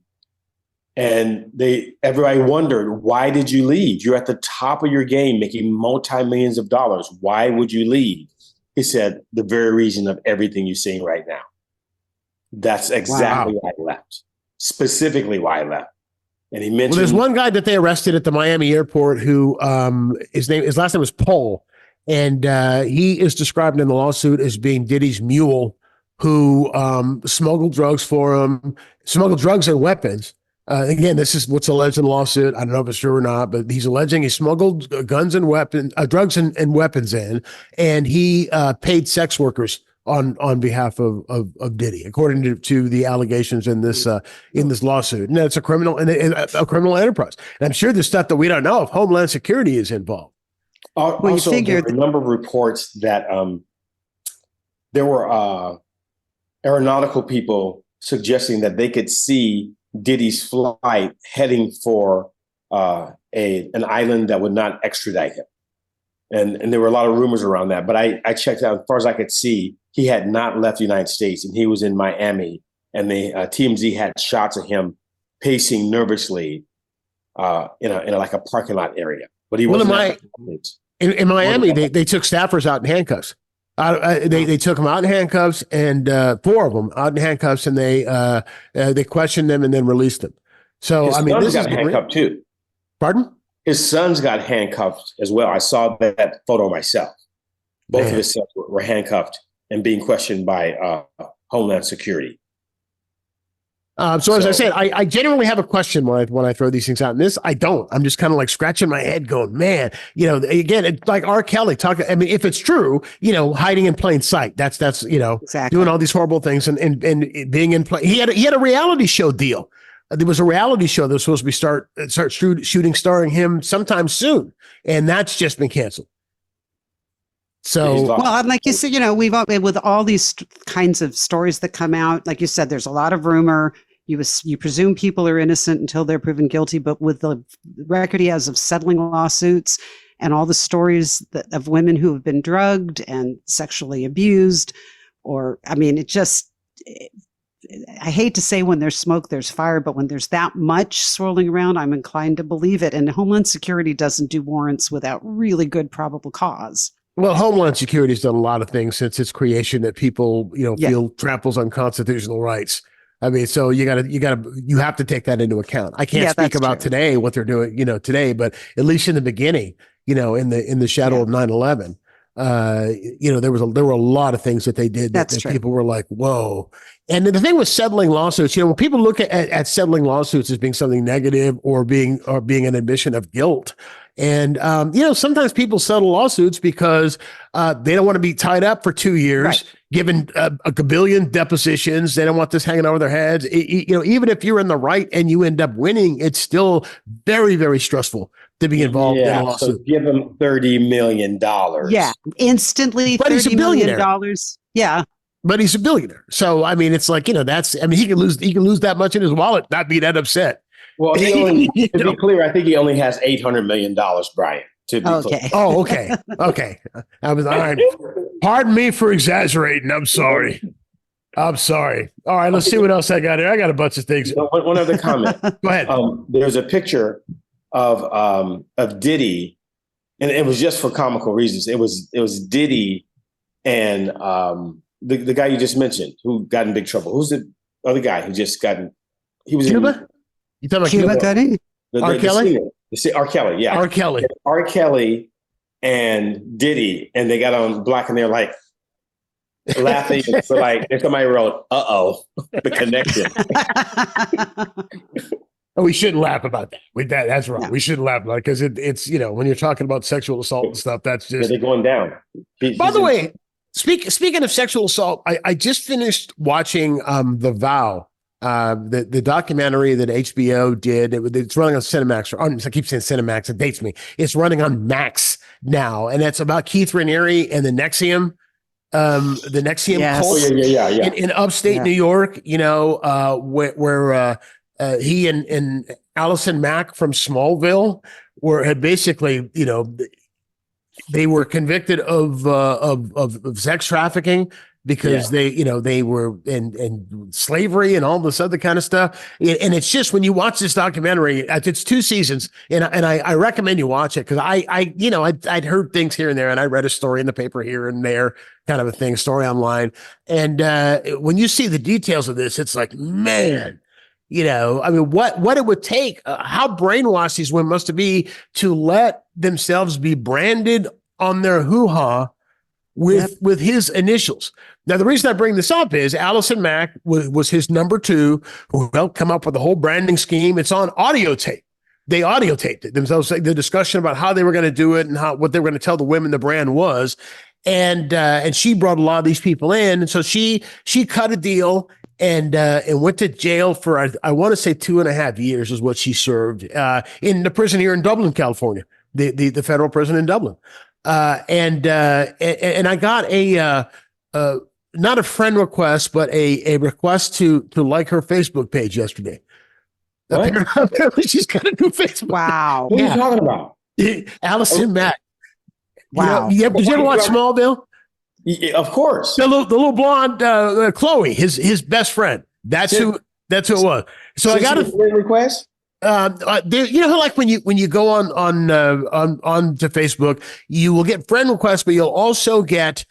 everybody wondered, why did you leave? You're at the top of your game, making multi-millions of dollars. Why would you leave? He said, the very reason of everything you're seeing right now. That's exactly why I left. Specifically why I left. And he mentioned, there's one guy that they arrested at the Miami airport who his last name was Paul, and he is described in the lawsuit as being Diddy's mule, who smuggled drugs for him, smuggled drugs and weapons. Again, this is what's alleged in the lawsuit. I don't know if it's true or not, but he's alleging he smuggled drugs and weapons in, and he paid sex workers on behalf of Diddy, according to the allegations in this lawsuit. And it's a criminal enterprise. And I'm sure there's stuff that we don't know if Homeland Security is involved. Also, there were a number of reports that there were aeronautical people suggesting that they could see Diddy's flight heading for an island that would not extradite him. And there were a lot of rumors around that. But I checked out, as far as I could see, he had not left the United States, and he was in Miami. And the TMZ had shots of him pacing nervously in a parking lot area. But he was in Miami. They took staffers out in handcuffs. They took them out in handcuffs, and 4 of them out in handcuffs, and they questioned them and then released them. So this is handcuffed too. Pardon? His sons got handcuffed as well. I saw that photo myself. Both of his sons were handcuffed and being questioned by Homeland Security. So as I said, I genuinely have a question when I throw these things out. And this, I don't. I'm just kind of like scratching my head going, man, again, it's like R. Kelly talking. I mean, if it's true, hiding in plain sight, that's exactly. Doing all these horrible things and being in play. He had a reality show deal. There was a reality show that was supposed to be start shooting starring him sometime soon. And that's just been canceled. So, well, like you said, we've all, with all these kinds of stories that come out, like you said, there's a lot of rumor. You presume people are innocent until they're proven guilty, but with the record he has of settling lawsuits and all the stories of women who have been drugged and sexually abused, I hate to say when there's smoke, there's fire, but when there's that much swirling around, I'm inclined to believe it. And Homeland Security doesn't do warrants without really good probable cause. Well, Homeland Security has done a lot of things since its creation that people, feel tramples on constitutional rights. I mean, so you have to take that into account. I can't speak about today, what they're doing, today, but at least in the beginning, in the shadow of 9/11, there were a lot of things that they did that people were like, whoa. And the thing with settling lawsuits, when people look at settling lawsuits as being something negative or being an admission of guilt. And, sometimes people settle lawsuits because they don't want to be tied up for 2 years, given a billion depositions. They don't want this hanging over their heads. Even if you're in the right and you end up winning, it's still very, very stressful to be involved in a lawsuit. So give him $30 million. Yeah, instantly but he's a $30 billionaire. million. Yeah. But he's a billionaire. So, it's like, he can lose that much in his wallet, not be that upset. Well, to be clear, I think he only has $800 million, Brian. To be clear. Oh, okay. Okay. I was all right. Pardon me for exaggerating. I'm sorry. All right, let's see what else I got here. I got a bunch of things. One other comment. Go ahead. There's a picture of Diddy, and it was just for comical reasons. It was Diddy and the guy you just mentioned who got in big trouble. Who's the other guy who just he was Cuba? You talking about Cuba Gotti? R. Kelly? R. Kelly, yeah. R. Kelly. R. Kelly and Diddy, and they got on Black, and they're like, laughing. So like, if somebody wrote, the connection. Oh, we shouldn't laugh about that. That's wrong. No. We shouldn't laugh about it because it's when you're talking about sexual assault and stuff, that's Yeah, just. they're going down. By the way, speaking of sexual assault, I just finished watching The Vow, the documentary that HBO did. It's running on Cinemax. I keep saying Cinemax. It dates me. It's running on Max now, and it's about Keith Raniere and the NXIVM. The NXIVM Yes. cult yeah. in upstate New York. Where he and Allison Mack from Smallville had basically, they were convicted of sex trafficking because they were in slavery and all this other kind of stuff. And it's just, when you watch this documentary, it's 2 seasons, and I recommend you watch it because I'd heard things here and there, and I read a story in the paper here and there, kind of a thing, story online. And when you see the details of this, it's like, man, what it would take, how brainwashed these women must be to let themselves be branded on their hoo-ha with his initials. Now, the reason I bring this up is Allison Mack was his number 2, who helped come up with the whole branding scheme. It's on audio tape. They audio taped it themselves, like the discussion about how they were going to do it and what they were going to tell the women the brand was. And she brought a lot of these people in. And so she cut a deal and went to jail for, I want to say 2.5 years is what she served in the prison here in Dublin, California, the federal prison in Dublin. And I got not a friend request, but a request to like her Facebook page yesterday. Apparently she's got a new Facebook. Wow. What are you talking about? Allison Mack. Wow. Did you ever watch Smallville? Yeah, of course. The little blonde Chloe, his best friend. That's who it was. So I got a friend request. Like when you go on to Facebook, you will get friend requests, but you'll also get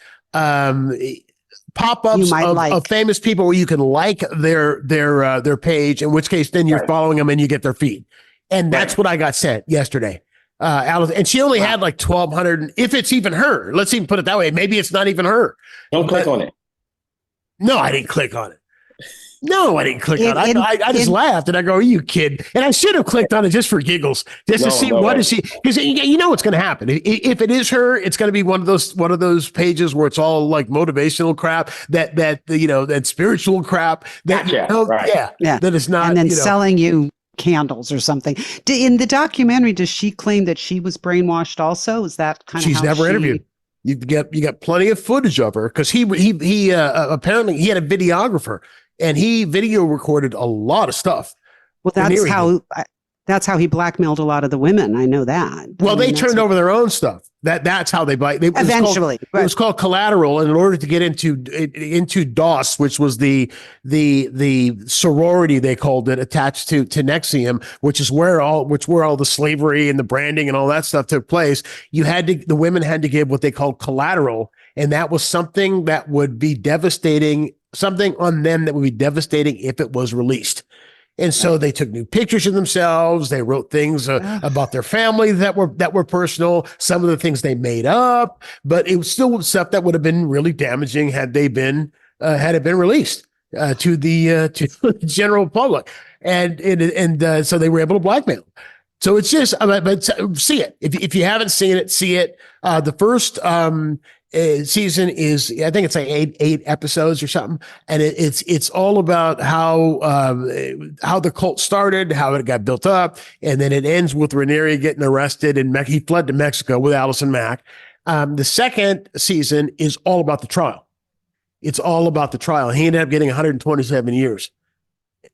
pop-ups of famous people where you can like their page, in which case then you're following them and you get their feed. And that's what I got sent yesterday. Alice, and she only had like 1,200, if it's even her. Let's even put it that way. Maybe it's not even her. Don't click on it. No, I didn't click on it. I just laughed and I go, "Are you kidding?" And I should have clicked on it just for giggles, just to see what is she, because you know what's going to happen. If it is her, it's going to be one of those pages where it's all like motivational crap, that spiritual crap. That is not. And then selling you candles or something. In the documentary, does she claim that she was brainwashed also? Is that kind of she's never interviewed? You got plenty of footage of her because he apparently he had a videographer and he video recorded a lot of stuff. Well, that's how he blackmailed a lot of the women. I know that. Well, they turned over their own stuff. That's how they buy. Eventually, it was called collateral, and in order to get into DOS, which was the sorority they called it, attached to NXIVM, which is where all the slavery and the branding and all that stuff took place. The women had to give what they called collateral, and that was something that would be devastating, something on them that would be devastating if it was released. And so they took new pictures of themselves. They wrote things about their family that were personal. Some of the things they made up, but it was still stuff that would have been really damaging had it been released to the general public. And so they were able to blackmail. So it's just, but see it if you haven't seen it, see it. The first season is, I think it's like eight episodes or something, and it's all about how the cult started, how it got built up, and then it ends with Raniere getting arrested and he fled to Mexico with Allison Mack. The second season is all about the trial. It's all about the trial. He ended up getting 127 years,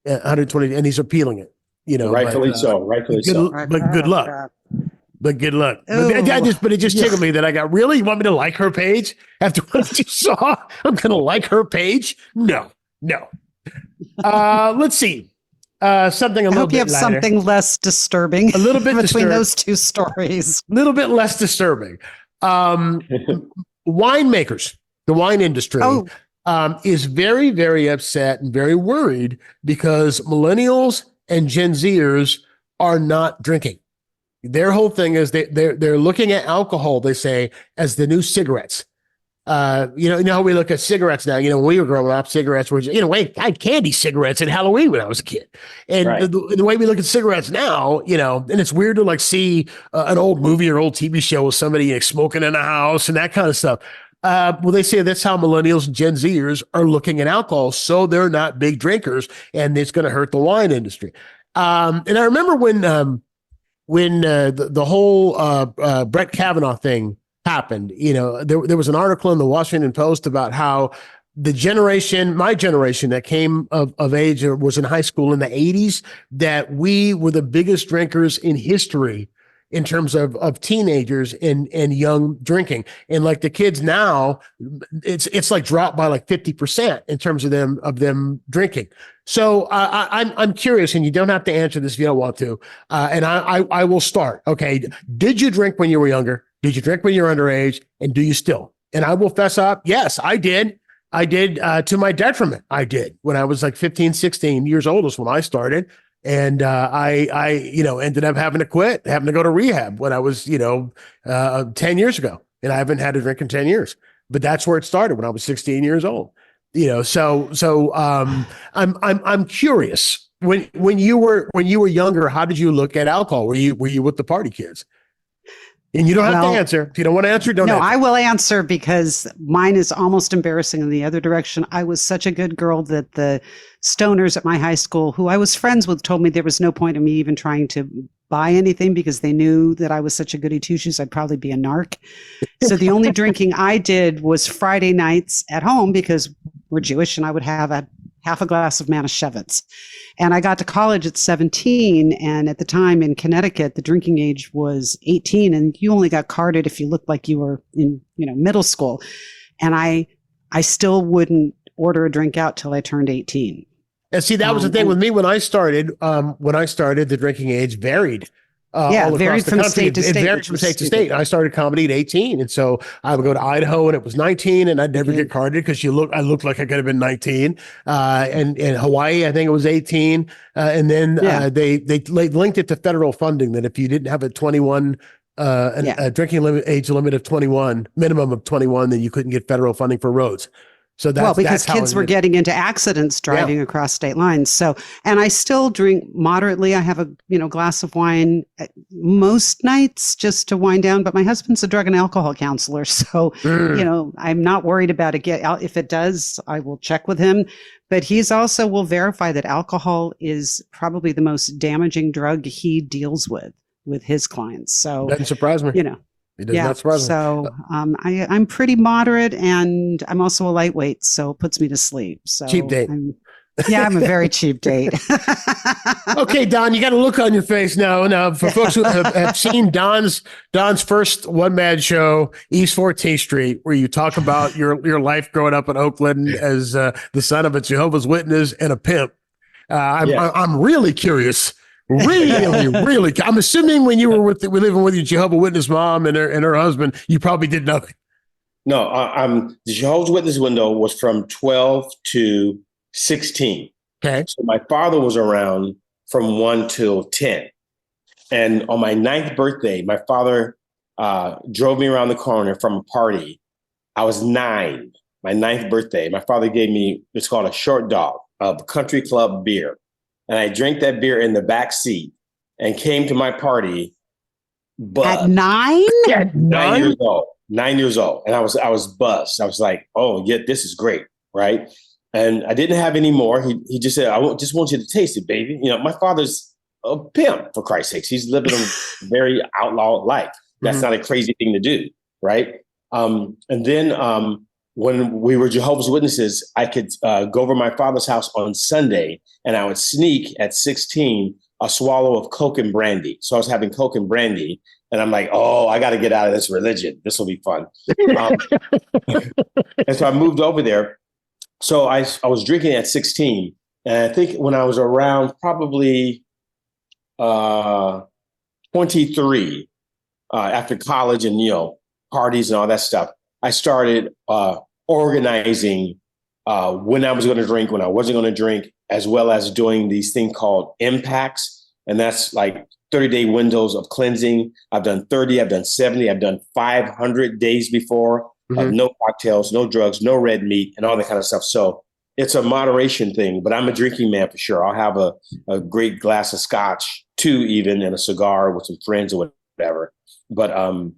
120, and he's appealing it. Rightfully so. But good luck. But good luck. But it just tickled me that I got, really? You want me to like her page? After what you saw, I'm going to like her page? No. Let's see. Something a little bit lighter. I hope you have something less disturbing. A little bit between those two stories. A little bit less disturbing. Winemakers, the wine industry, is very, very upset and very worried because millennials and Gen Zers are not drinking. Their whole thing is they're looking at alcohol, they say, as the new cigarettes. You know how we look at cigarettes now. You know, when we were growing up, cigarettes were, I had candy cigarettes at Halloween when I was a kid. And Right. the way we look at cigarettes now, and it's weird to like see an old movie or old TV show with somebody smoking in a house and that kind of stuff. Well, they say that's how millennials and Gen Zers are looking at alcohol. So they're not big drinkers, and it's going to hurt the wine industry. And I remember when the whole Brett Kavanaugh thing happened, there was an article in the Washington Post about how my generation that came of age or was in high school in the 80s, that we were the biggest drinkers in history in terms of teenagers and young drinking. And like the kids now, it's like dropped by like 50% in terms of them drinking. So I'm curious, and you don't have to answer this if you don't want to. And I will start. Okay. Did you drink when you were younger? Did you drink when you were underage? And do you still? And I will fess up. Yes, I did. I did to my detriment. I did when I was like 15, 16 years old is when I started. And I ended up having to quit, having to go to rehab when I was, 10 years ago. And I haven't had a drink in 10 years. But that's where it started when I was 16 years old. So I'm curious. When you were younger, how did you look at alcohol? Were you with the party kids? And you don't have to answer. If you don't want to answer, don't answer. I will answer because mine is almost embarrassing in the other direction. I was such a good girl that the stoners at my high school, who I was friends with, told me there was no point in me even trying to buy anything because they knew that I was such a goody two-shoes, I'd probably be a narc. So the only drinking I did was Friday nights at home because we're Jewish, and I would have half a glass of Manischewitz. And I got to college at 17. And at the time in Connecticut, the drinking age was 18. And you only got carded if you looked like you were in, middle school. And I still wouldn't order a drink out till I turned 18. And see, that was the thing with me when I started. The drinking age varied. It varied from state to state. It varied from state to state. I started comedy at 18. And so I would go to Idaho and it was 19 and I'd never get carded because I looked like I could have been 19. And in Hawaii, I think it was 18. And then they linked it to federal funding that if you didn't have a 21 a drinking age limit of 21, minimum of 21, then you couldn't get federal funding for roads. So because kids were getting into accidents driving across state lines. So, and I still drink moderately. I have a glass of wine most nights just to wind down. But my husband's a drug and alcohol counselor, so I'm not worried about it. If it does, I will check with him. But he's also will verify that alcohol is probably the most damaging drug he deals with his clients. So doesn't surprise me. It does not surprise me. So I'm pretty moderate, and I'm also a lightweight, so it puts me to sleep. So cheap date. I'm a very cheap date. Okay, Don, you got a look on your face now. Now, for folks who have seen Don's first one-man show, East 14th Street, where you talk about your life growing up in Oakland as the son of a Jehovah's Witness and a pimp. I'm really curious. Really. I'm assuming when you were living with your Jehovah's Witness mom and her husband, you probably did nothing. No, the Jehovah's Witness window was from 12 to 16. Okay. So my father was around from 1 till 10. And on my 9th birthday, my father drove me around the corner from a party. I was 9, my 9th birthday. My father gave me, it's called a short dog, a country club beer. And I drank that beer in the back seat and came to my party. But at 9? Yeah, 9 years old. 9 years old. And I was buzzed. I was like, oh, yeah, this is great. Right. And I didn't have any more. He just said, just want you to taste it, baby. My father's a pimp, for Christ's sakes. He's living a very outlaw life. That's not a crazy thing to do. Right. And then when we were Jehovah's Witnesses, I could go over my father's house on Sunday and I would sneak at 16 a swallow of Coke and brandy. So I was having Coke and brandy and I'm like, oh, I got to get out of this religion. This will be fun. And so I moved over there. So I was drinking at 16. And I think when I was around probably 23 after college and, parties and all that stuff, I started organizing when I was going to drink, when I wasn't going to drink, as well as doing these things called impacts. And that's like 30-day windows of cleansing. I've done 30, I've done 70, I've done 500 days before. no cocktails, no drugs, no red meat, and all that kind of stuff. So it's a moderation thing, but I'm a drinking man for sure. I'll have a great glass of scotch, 2 even, and a cigar with some friends or whatever. But I'll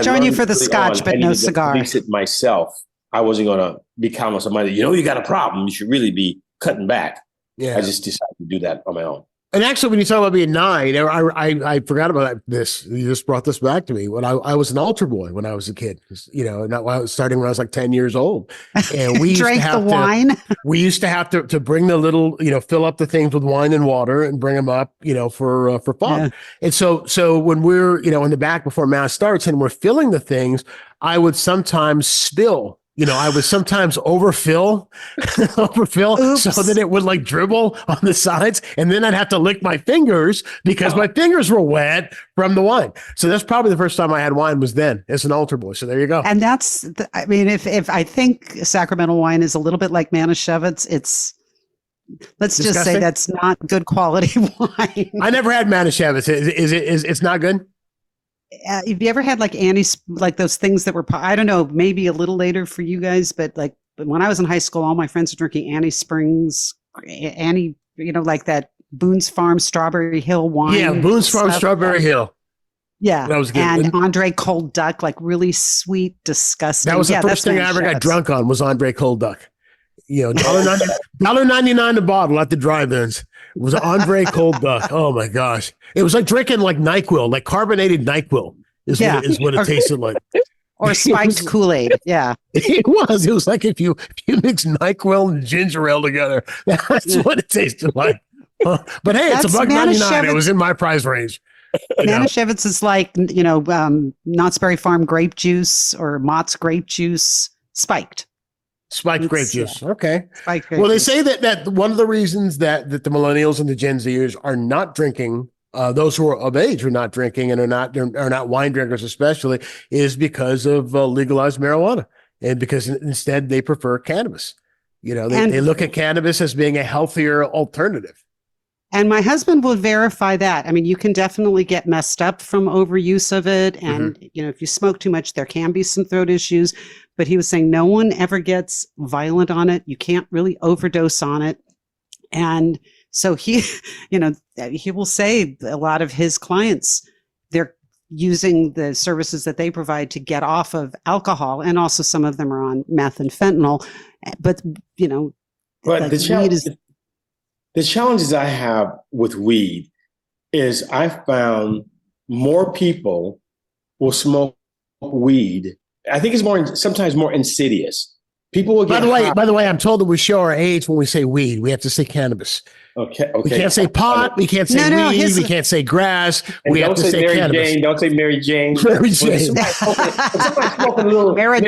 join you for the scotch, but no cigar. At least it myself. I wasn't going to be counting on somebody. You got a problem. You should really be cutting back. Yeah. I just decided to do that on my own. And actually, when you talk about being 9, I forgot about this. You just brought this back to me. When I was an altar boy when I was a kid, starting when I was like 10 years old. And we drank the wine. We used to have to bring the little, fill up the things with wine and water and bring them up, for fun. Yeah. And so when we're, in the back before mass starts and we're filling the things, I would sometimes spill. I would sometimes overfill so that it would like dribble on the sides. And then I'd have to lick my fingers because my fingers were wet from the wine. So that's probably the first time I had wine was then as an altar boy. So there you go. And that's, if I think Sacramento wine is a little bit like Manischewitz, let's just say that's not good quality wine. I never had Manischewitz. It's not good? Have you ever had like those things that were, I don't know, maybe a little later for you guys, but like when I was in high school, all my friends were drinking Annie Springs, like that Boone's Farm Strawberry Hill wine. Yeah, Boone's Farm Strawberry Hill. Yeah. That was good. And Andre Cold Duck, like really sweet, disgusting. That was the first thing I ever got drunk on was Andre Cold Duck. $1.99 a bottle at the drive-ins. It was Andre Cold Duck. Oh my gosh. It was like drinking like NyQuil, like carbonated NyQuil is what it tasted like. Or spiked Kool-Aid. Yeah. It was like if you mix NyQuil and ginger ale together, that's what it tasted like. But hey, it's $1.99. It was in my price range. Manischewitz is like, Knott's Berry Farm grape juice or Mott's grape juice spiked. Spiked grape juice. Okay. Well, they say that one of the reasons that the millennials and the Gen Zers are not drinking, those who are of age are not drinking and are not wine drinkers especially, is because of legalized marijuana, and because instead they prefer cannabis. They look at cannabis as being a healthier alternative. And my husband will verify that. I mean, you can definitely get messed up from overuse of it. And, if you smoke too much, there can be some throat issues. But he was saying no one ever gets violent on it. You can't really overdose on it. And so he will say a lot of his clients, they're using the services that they provide to get off of alcohol. And also some of them are on meth and fentanyl. But, but the challenges I have with weed is I found more people will smoke weed. I think it's sometimes more insidious. People will get By the way, I'm told that we show our age when we say weed. We have to say cannabis. Okay. We can't say pot. We can't say weed. We can't say grass. We have to say Mary cannabis. Jane. Don't say Mary Jane. Mary Jane. Somebody's smoking a little marijuana. Mary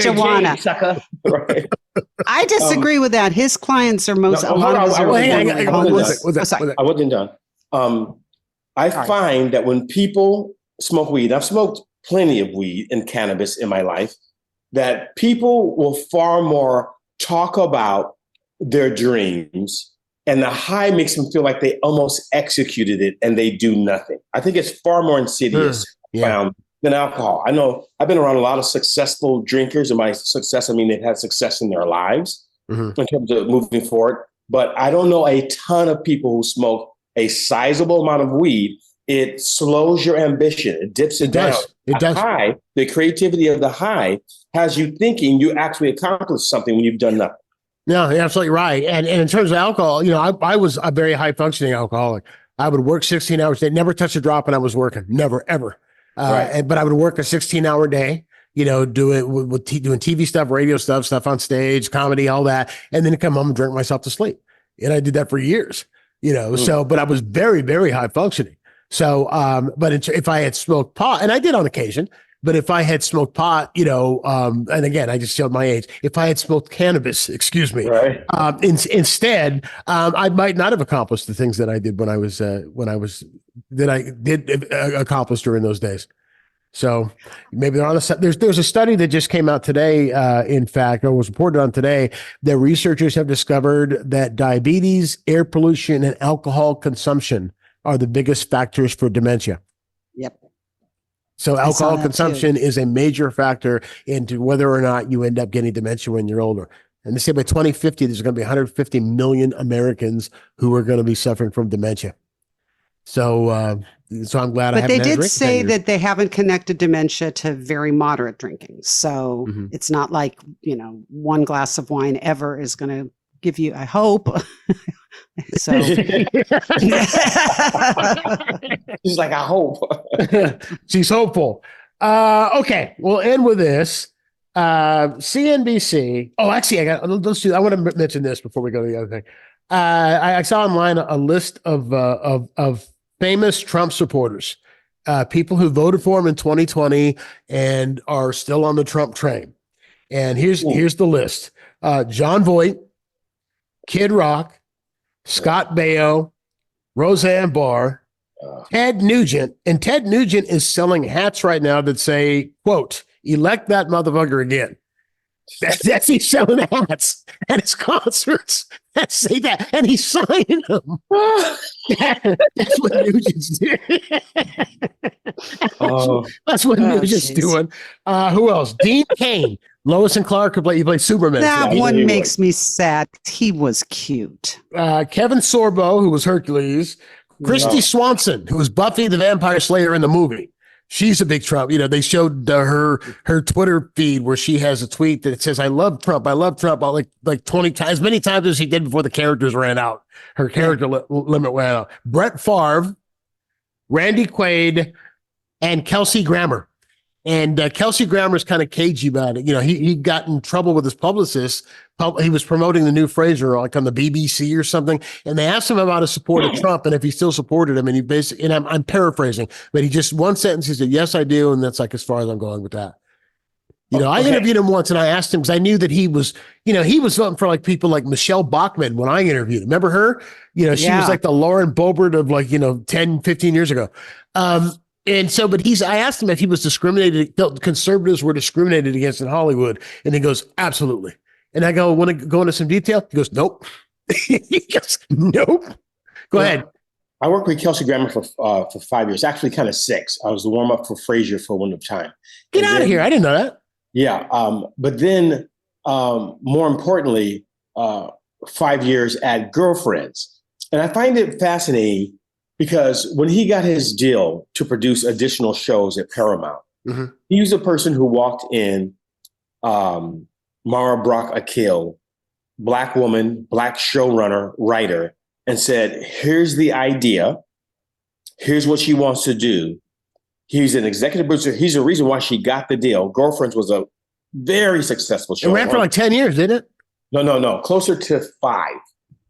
Jane, sucker. Right. I disagree with that. His clients are I wasn't done. I find that when people smoke weed, I've smoked plenty of weed and cannabis in my life, that people will far more talk about their dreams, and the high makes them feel like they almost executed it and they do nothing. I think it's far more insidious than alcohol. I know I've been around a lot of successful drinkers, and by success, I mean they've had success in their lives in terms of moving forward. But I don't know a ton of people who smoke a sizable amount of weed. It slows your ambition. It dips it down. It does. High, the creativity of the high has you thinking you actually accomplished something when you've done nothing. No, you're absolutely right. And in terms of alcohol, I was a very high functioning alcoholic. I would work 16 hours a day, never touch a drop when I was working, never, ever. But I would work a 16-hour day, do it with doing TV stuff, radio stuff on stage, comedy, all that. And then come home and drink myself to sleep. And I did that for years, but I was very, very high functioning. So, but if I had smoked pot, and I did on occasion, but if I had smoked pot, and again, I just showed my age. If I had smoked cannabis, instead, I might not have accomplished the things that I did when I did accomplish during those days. So maybe they're on there's a study that just came out today, in fact, or was reported on today, that researchers have discovered that diabetes, air pollution, and alcohol consumption are the biggest factors for dementia. Yep. So I saw alcohol that consumption is a major factor into whether or not you end up getting dementia when you're older. And they say by 2050, there's going to be 150 million Americans who are going to be suffering from dementia. So, so I'm glad I But haven't they had a did drink in 10 say years. that they haven't connected dementia to very moderate drinking. So Mhm. it's not like, one glass of wine ever is going to give you, I hope. So He's like, I hope. She's hopeful. Okay, we'll end with this. CNBC. Oh, actually, I want to mention this before we go to the other thing. I saw online a list of famous Trump supporters, people who voted for him in 2020 and are still on the Trump train. And here's the list: John Voight, Kid Rock, Scott Baio, Roseanne Barr, Ted Nugent. And Ted Nugent is selling hats right now that say, quote, elect that motherfucker again. That's he's selling hats at his concerts that say that, and he's signing them. That's what Nugent's doing. That's what Nugent's doing. Who else? Dean Cain. Lois and Clark he played Superman. that one makes me sad. He was cute. Kevin Sorbo, who was Hercules. Christy Swanson, who was Buffy the Vampire Slayer in the movie. She's a big Trump. They showed her Twitter feed where she has a tweet that says, I love Trump, like 20 times, as many times as she did before the characters ran out. Her character limit went out. Brett Favre, Randy Quaid, and Kelsey Grammer. And Kelsey Grammer's kind of cagey about it. He got in trouble with his publicist. He was promoting the new Fraser, like on the BBC or something. And they asked him about his support of Trump and if he still supported him. And he basically, and I'm paraphrasing, but he just one sentence, he said, yes, I do. And that's like as far as I'm going with that. I interviewed him once and I asked him because I knew that he was voting for like people like Michelle Bachmann when I interviewed him. Remember her? She was like the Lauren Boebert of 10, 15 years ago. And so, I asked him if he was felt conservatives were discriminated against in Hollywood. And he goes, absolutely. And I go, want to go into some detail? He goes, nope. He goes, nope. Go ahead. I worked with Kelsey Grammer for 5 years, actually kind of 6. I was the warm up for Frasier for one of time. Get out of here. I didn't know that. Yeah. But then more importantly, 5 years at Girlfriends. And I find it fascinating because when he got his deal to produce additional shows at Paramount, he was a person who walked in, Mara Brock Akil, Black woman, Black showrunner, writer, and said, here's the idea. Here's what she wants to do. He's an executive producer. He's the reason why she got the deal. Girlfriends was a very successable show. It ran for like 10 years, didn't it? No. Closer to 5.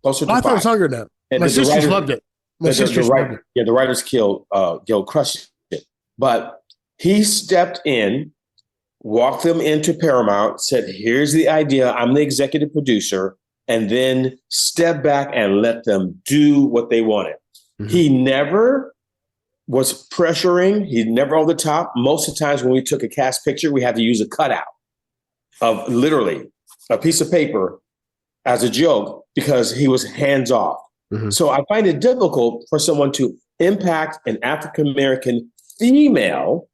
Closer to 5. I thought it was longer now. And My sisters loved it. The Writers Guild crushed it. But he stepped in, walked them into Paramount, said, here's the idea. I'm the executive producer, and then stepped back and let them do what they wanted. He never was pressuring. He never over the top. Most of the times when we took a cast picture, we had to use a cutout of literally a piece of paper as a joke because he was hands off. So I find it difficult for someone to impact an African-American female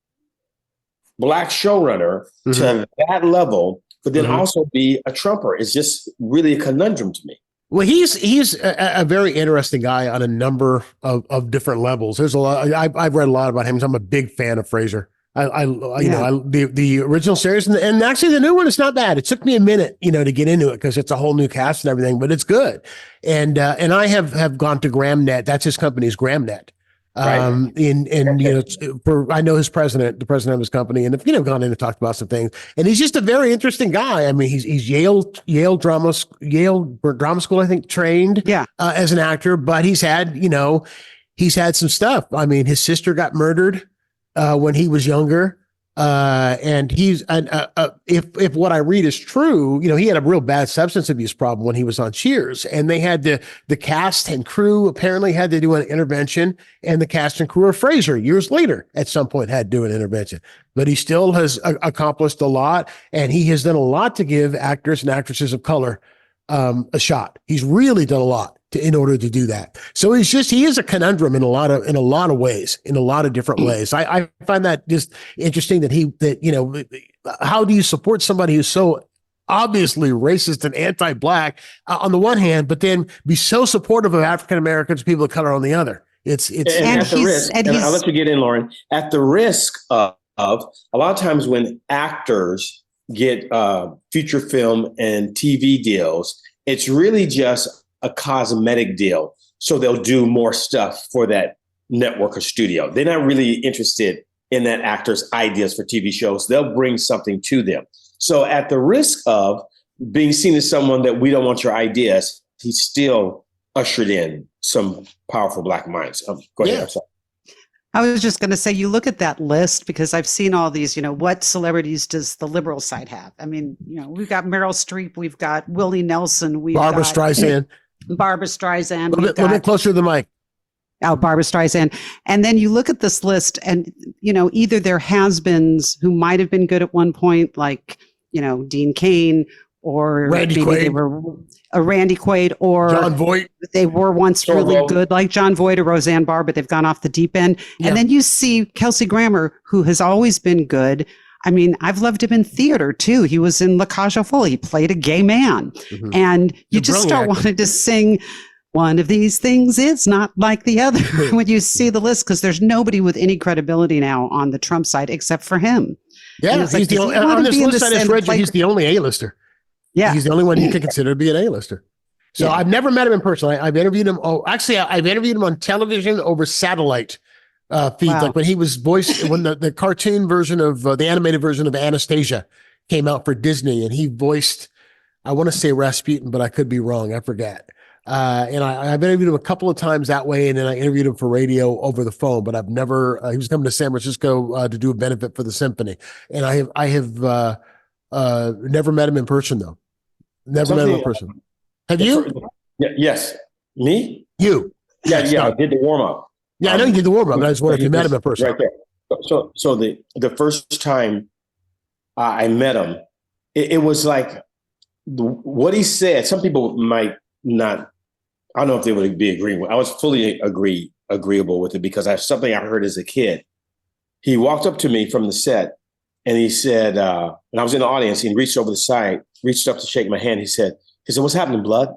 Black showrunner to that level, but then also be a Trumper. It's just really a conundrum to me. Well, he's a very interesting guy on a number of different levels. There's a lot. I've read a lot about him. I'm a big fan of Frasier. The original series and actually the new one is not bad. It took me a minute, to get into it because it's a whole new cast and everything, but it's good. And I have gone to GramNet. That's his company's GramNet. Right. I know the president of his company, and have gone in and talked about some things. And he's just a very interesting guy. I mean, he's Yale drama school, I think, trained as an actor, but he's had some stuff. I mean, his sister got murdered when he was younger. And if what I read is true, he had a real bad substance abuse problem when he was on Cheers, and they had the cast and crew apparently had to do an intervention, and the cast and crew of Frasier years later at some point had to do an intervention, but he still has accomplished a lot, and he has done a lot to give actors and actresses of color a shot. He's really done a lot in order to do that. So he is a conundrum in a lot of ways, in a lot of different ways. I find that just interesting that how do you support somebody who's so obviously racist and anti-Black on the one hand, but then be so supportive of African Americans, people of color on the other? It's and at the risk, and I'll let you get in, Lauren, at the risk of a lot of times when actors get feature film and TV deals, it's really just a cosmetic deal. So they'll do more stuff for that network or studio. They're not really interested in that actor's ideas for TV shows. They'll bring something to them. So at the risk of being seen as someone that we don't want your ideas, he still ushered in some powerful Black minds. Go ahead. Yeah. I was just going to say, you look at that list, because I've seen all these, what celebrities does the liberal side have? I mean, we've got Meryl Streep, we've got Willie Nelson, Barbara Streisand. A little bit closer to the mic. Oh, Barbara Streisand. And then you look at this list and, either there has-beens who might have been good at one point, like, Dean Cain, or Randy maybe Quaid. they were a Randy Quaid, or John Voight. They were once really good, like John Voight or Roseanne Barr, but they've gone off the deep end. Yeah. And then you see Kelsey Grammer, who has always been good. I mean, I've loved him in theater too. He was in La Cage aux Folles. He played a gay man. Mm-hmm. And you just start wanting to sing, one of these things is not like the other when you see the list, because there's nobody with any credibility now on the Trump side except for him. Yeah, he's the only, on this list I just read you, he's the only A-lister. Yeah. He's the only one you can consider to be an A-lister. So I've never met him in person. I've interviewed him. I've interviewed him on television over satellite feeds. Wow. Like when he was voiced, when the cartoon version of the animated version of Anastasia came out for Disney, and he voiced, I want to say Rasputin, but I could be wrong. I forgot. And I've interviewed him a couple of times that way. And then I interviewed him for radio over the phone, but I've never, he was coming to San Francisco to do a benefit for the symphony. And I have never met him in person though. Never met him in person. Have you? Yes. Me? You? Yeah. I did the warm up. Yeah, I know you did the warm up, but I just wondered if you met him in person. Right there. So the first time I met him, it was like what he said. Some people might not. I don't know if they would be agreeing with. I was fully agreeable with it because I something I heard as a kid. He walked up to me from the set and he said, and I was in the audience. He reached over the side, reached up to shake my hand. He said, "What's happening, blood?"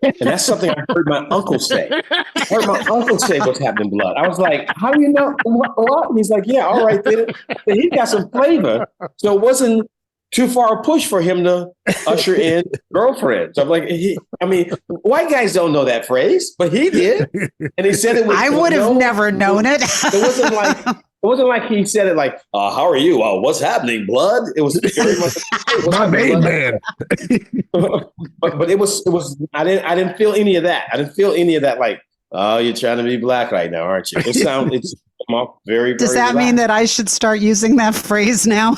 And that's something I heard my uncle say. I heard my uncle say, "What's happening, blood?" I was like, "How do you know what?" And he's like, "Yeah, all right, then." So he got some flavor. So it wasn't too far a push for him to usher in girlfriends. I'm like, white guys don't know that phrase, but he did. And he said it with, I would have never known it. It wasn't like he said it like, "How are you? What's happening, blood?" It was very much my main man. but it was I didn't feel any of that. I didn't feel any of that like, "Oh, you're trying to be black right now, aren't you?" It's come off very, very Does that mean that I should start using that phrase now?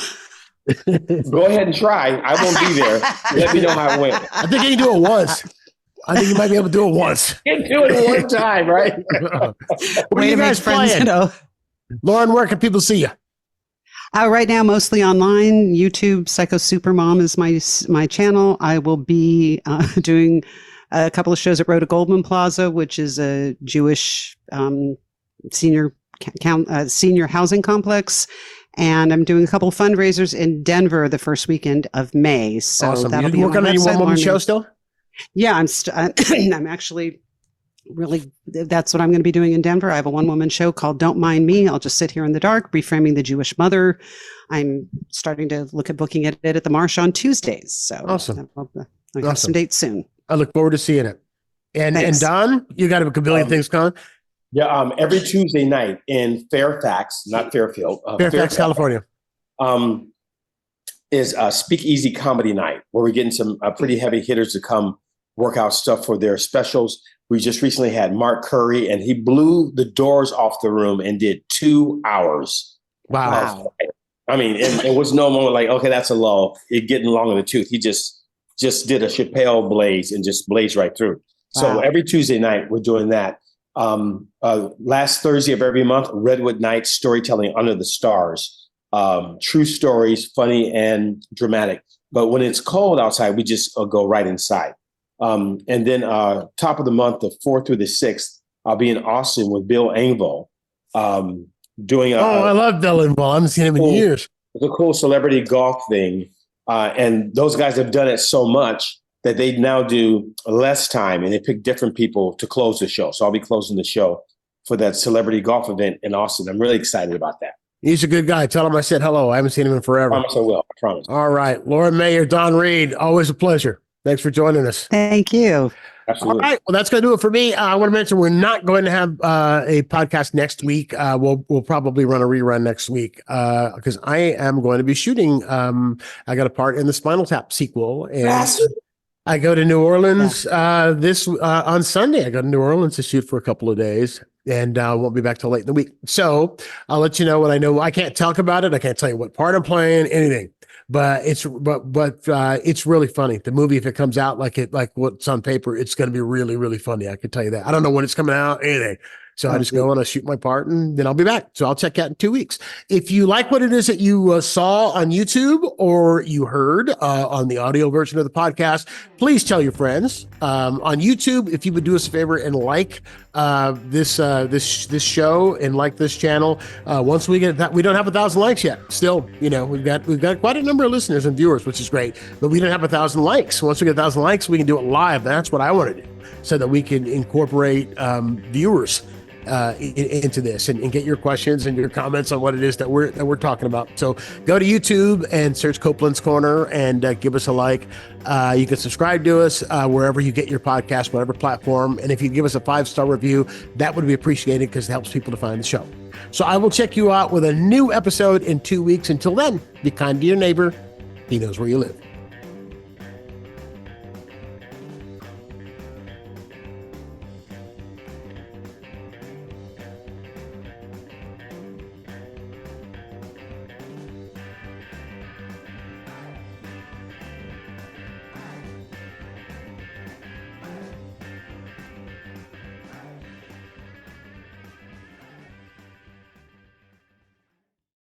Go ahead and try. I won't be there. Let me know how it went. I think you can do it once. I think you might be able to do it once. You can do it one time, right? What are you guys playing? Lauren, where can people see you? Right now, mostly online. YouTube, Psycho Supermom is my channel. I will be doing a couple of shows at Rhoda Goldman Plaza, which is a Jewish senior housing complex. And I'm doing a couple of fundraisers in Denver the first weekend of May. So awesome. That'll be on your one-woman show still? Yeah, I'm actually really, that's what I'm going to be doing in Denver. I have a one-woman show called Don't Mind Me. I'll just sit here in the dark, reframing the Jewish mother. I'm starting to look at booking it at the Marsh on Tuesdays. So awesome. I have some dates soon. I look forward to seeing it. And Don, you got a billion things going. Yeah, every Tuesday night in Fairfax, not Fairfield. Fairfax, California. Is a speakeasy comedy night where we're getting some pretty heavy hitters to come work out stuff for their specials. We just recently had Mark Curry, and he blew the doors off the room and did 2 hours. Wow. I mean, it was no moment like, okay, that's a lull. It's getting long in the tooth. He just did a Chappelle blaze and just blazed right through. Wow. So every Tuesday night we're doing that. Last Thursday of every month, Redwood Night, storytelling under the stars. True stories, funny and dramatic. But when it's cold outside, we just go right inside. And then top of the month, the 4th through the 6th, I'll be in Austin with Bill Engvall doing I love Bill Engvall. I haven't seen him in years. It's a cool celebrity golf thing. And those guys have done it so much that they now do less time and they pick different people to close the show. So I'll be closing the show for that celebrity golf event in Austin. I'm really excited about that. He's a good guy. Tell him I said hello. I haven't seen him in forever. I promise I will. I promise. All right. Lauren Mayer, Don Reed, always a pleasure. Thanks for joining us. Thank you. Absolutely. All right. Well, that's going to do it for me. I want to mention we're not going to have a podcast next week. We'll probably run a rerun next week because I am going to be shooting. I got a part in the Spinal Tap sequel, and I go to New Orleans on Sunday. I go to New Orleans to shoot for a couple of days, and won't be back till late in the week. So I'll let you know what I know. I can't talk about it. I can't tell you what part I'm playing, anything. But it's really funny. The movie, if it comes out like what's on paper, it's going to be really, really funny. I can tell you that. I don't know when it's coming out, anything. So I just go and I shoot my part, and then I'll be back. So I'll check out in 2 weeks. If you like what it is that you saw on YouTube or you heard on the audio version of the podcast, please tell your friends. On YouTube, if you would do us a favor and like this show and like this channel. Once we get that, we don't have 1,000 likes yet. Still, we've got quite a number of listeners and viewers, which is great. But we don't have 1,000 likes. Once we get 1,000 likes, we can do it live. That's what I want to do, so that we can incorporate viewers into this and get your questions and your comments on what it is that we're talking about. So go to YouTube and search Copeland's Corner and give us a like. You can subscribe to us wherever you get your podcast, whatever platform. And if you give us a 5-star review, that would be appreciated because it helps people to find the show. So I will check you out with a new episode in 2 weeks. Until then, be kind to your neighbor. He knows where you live.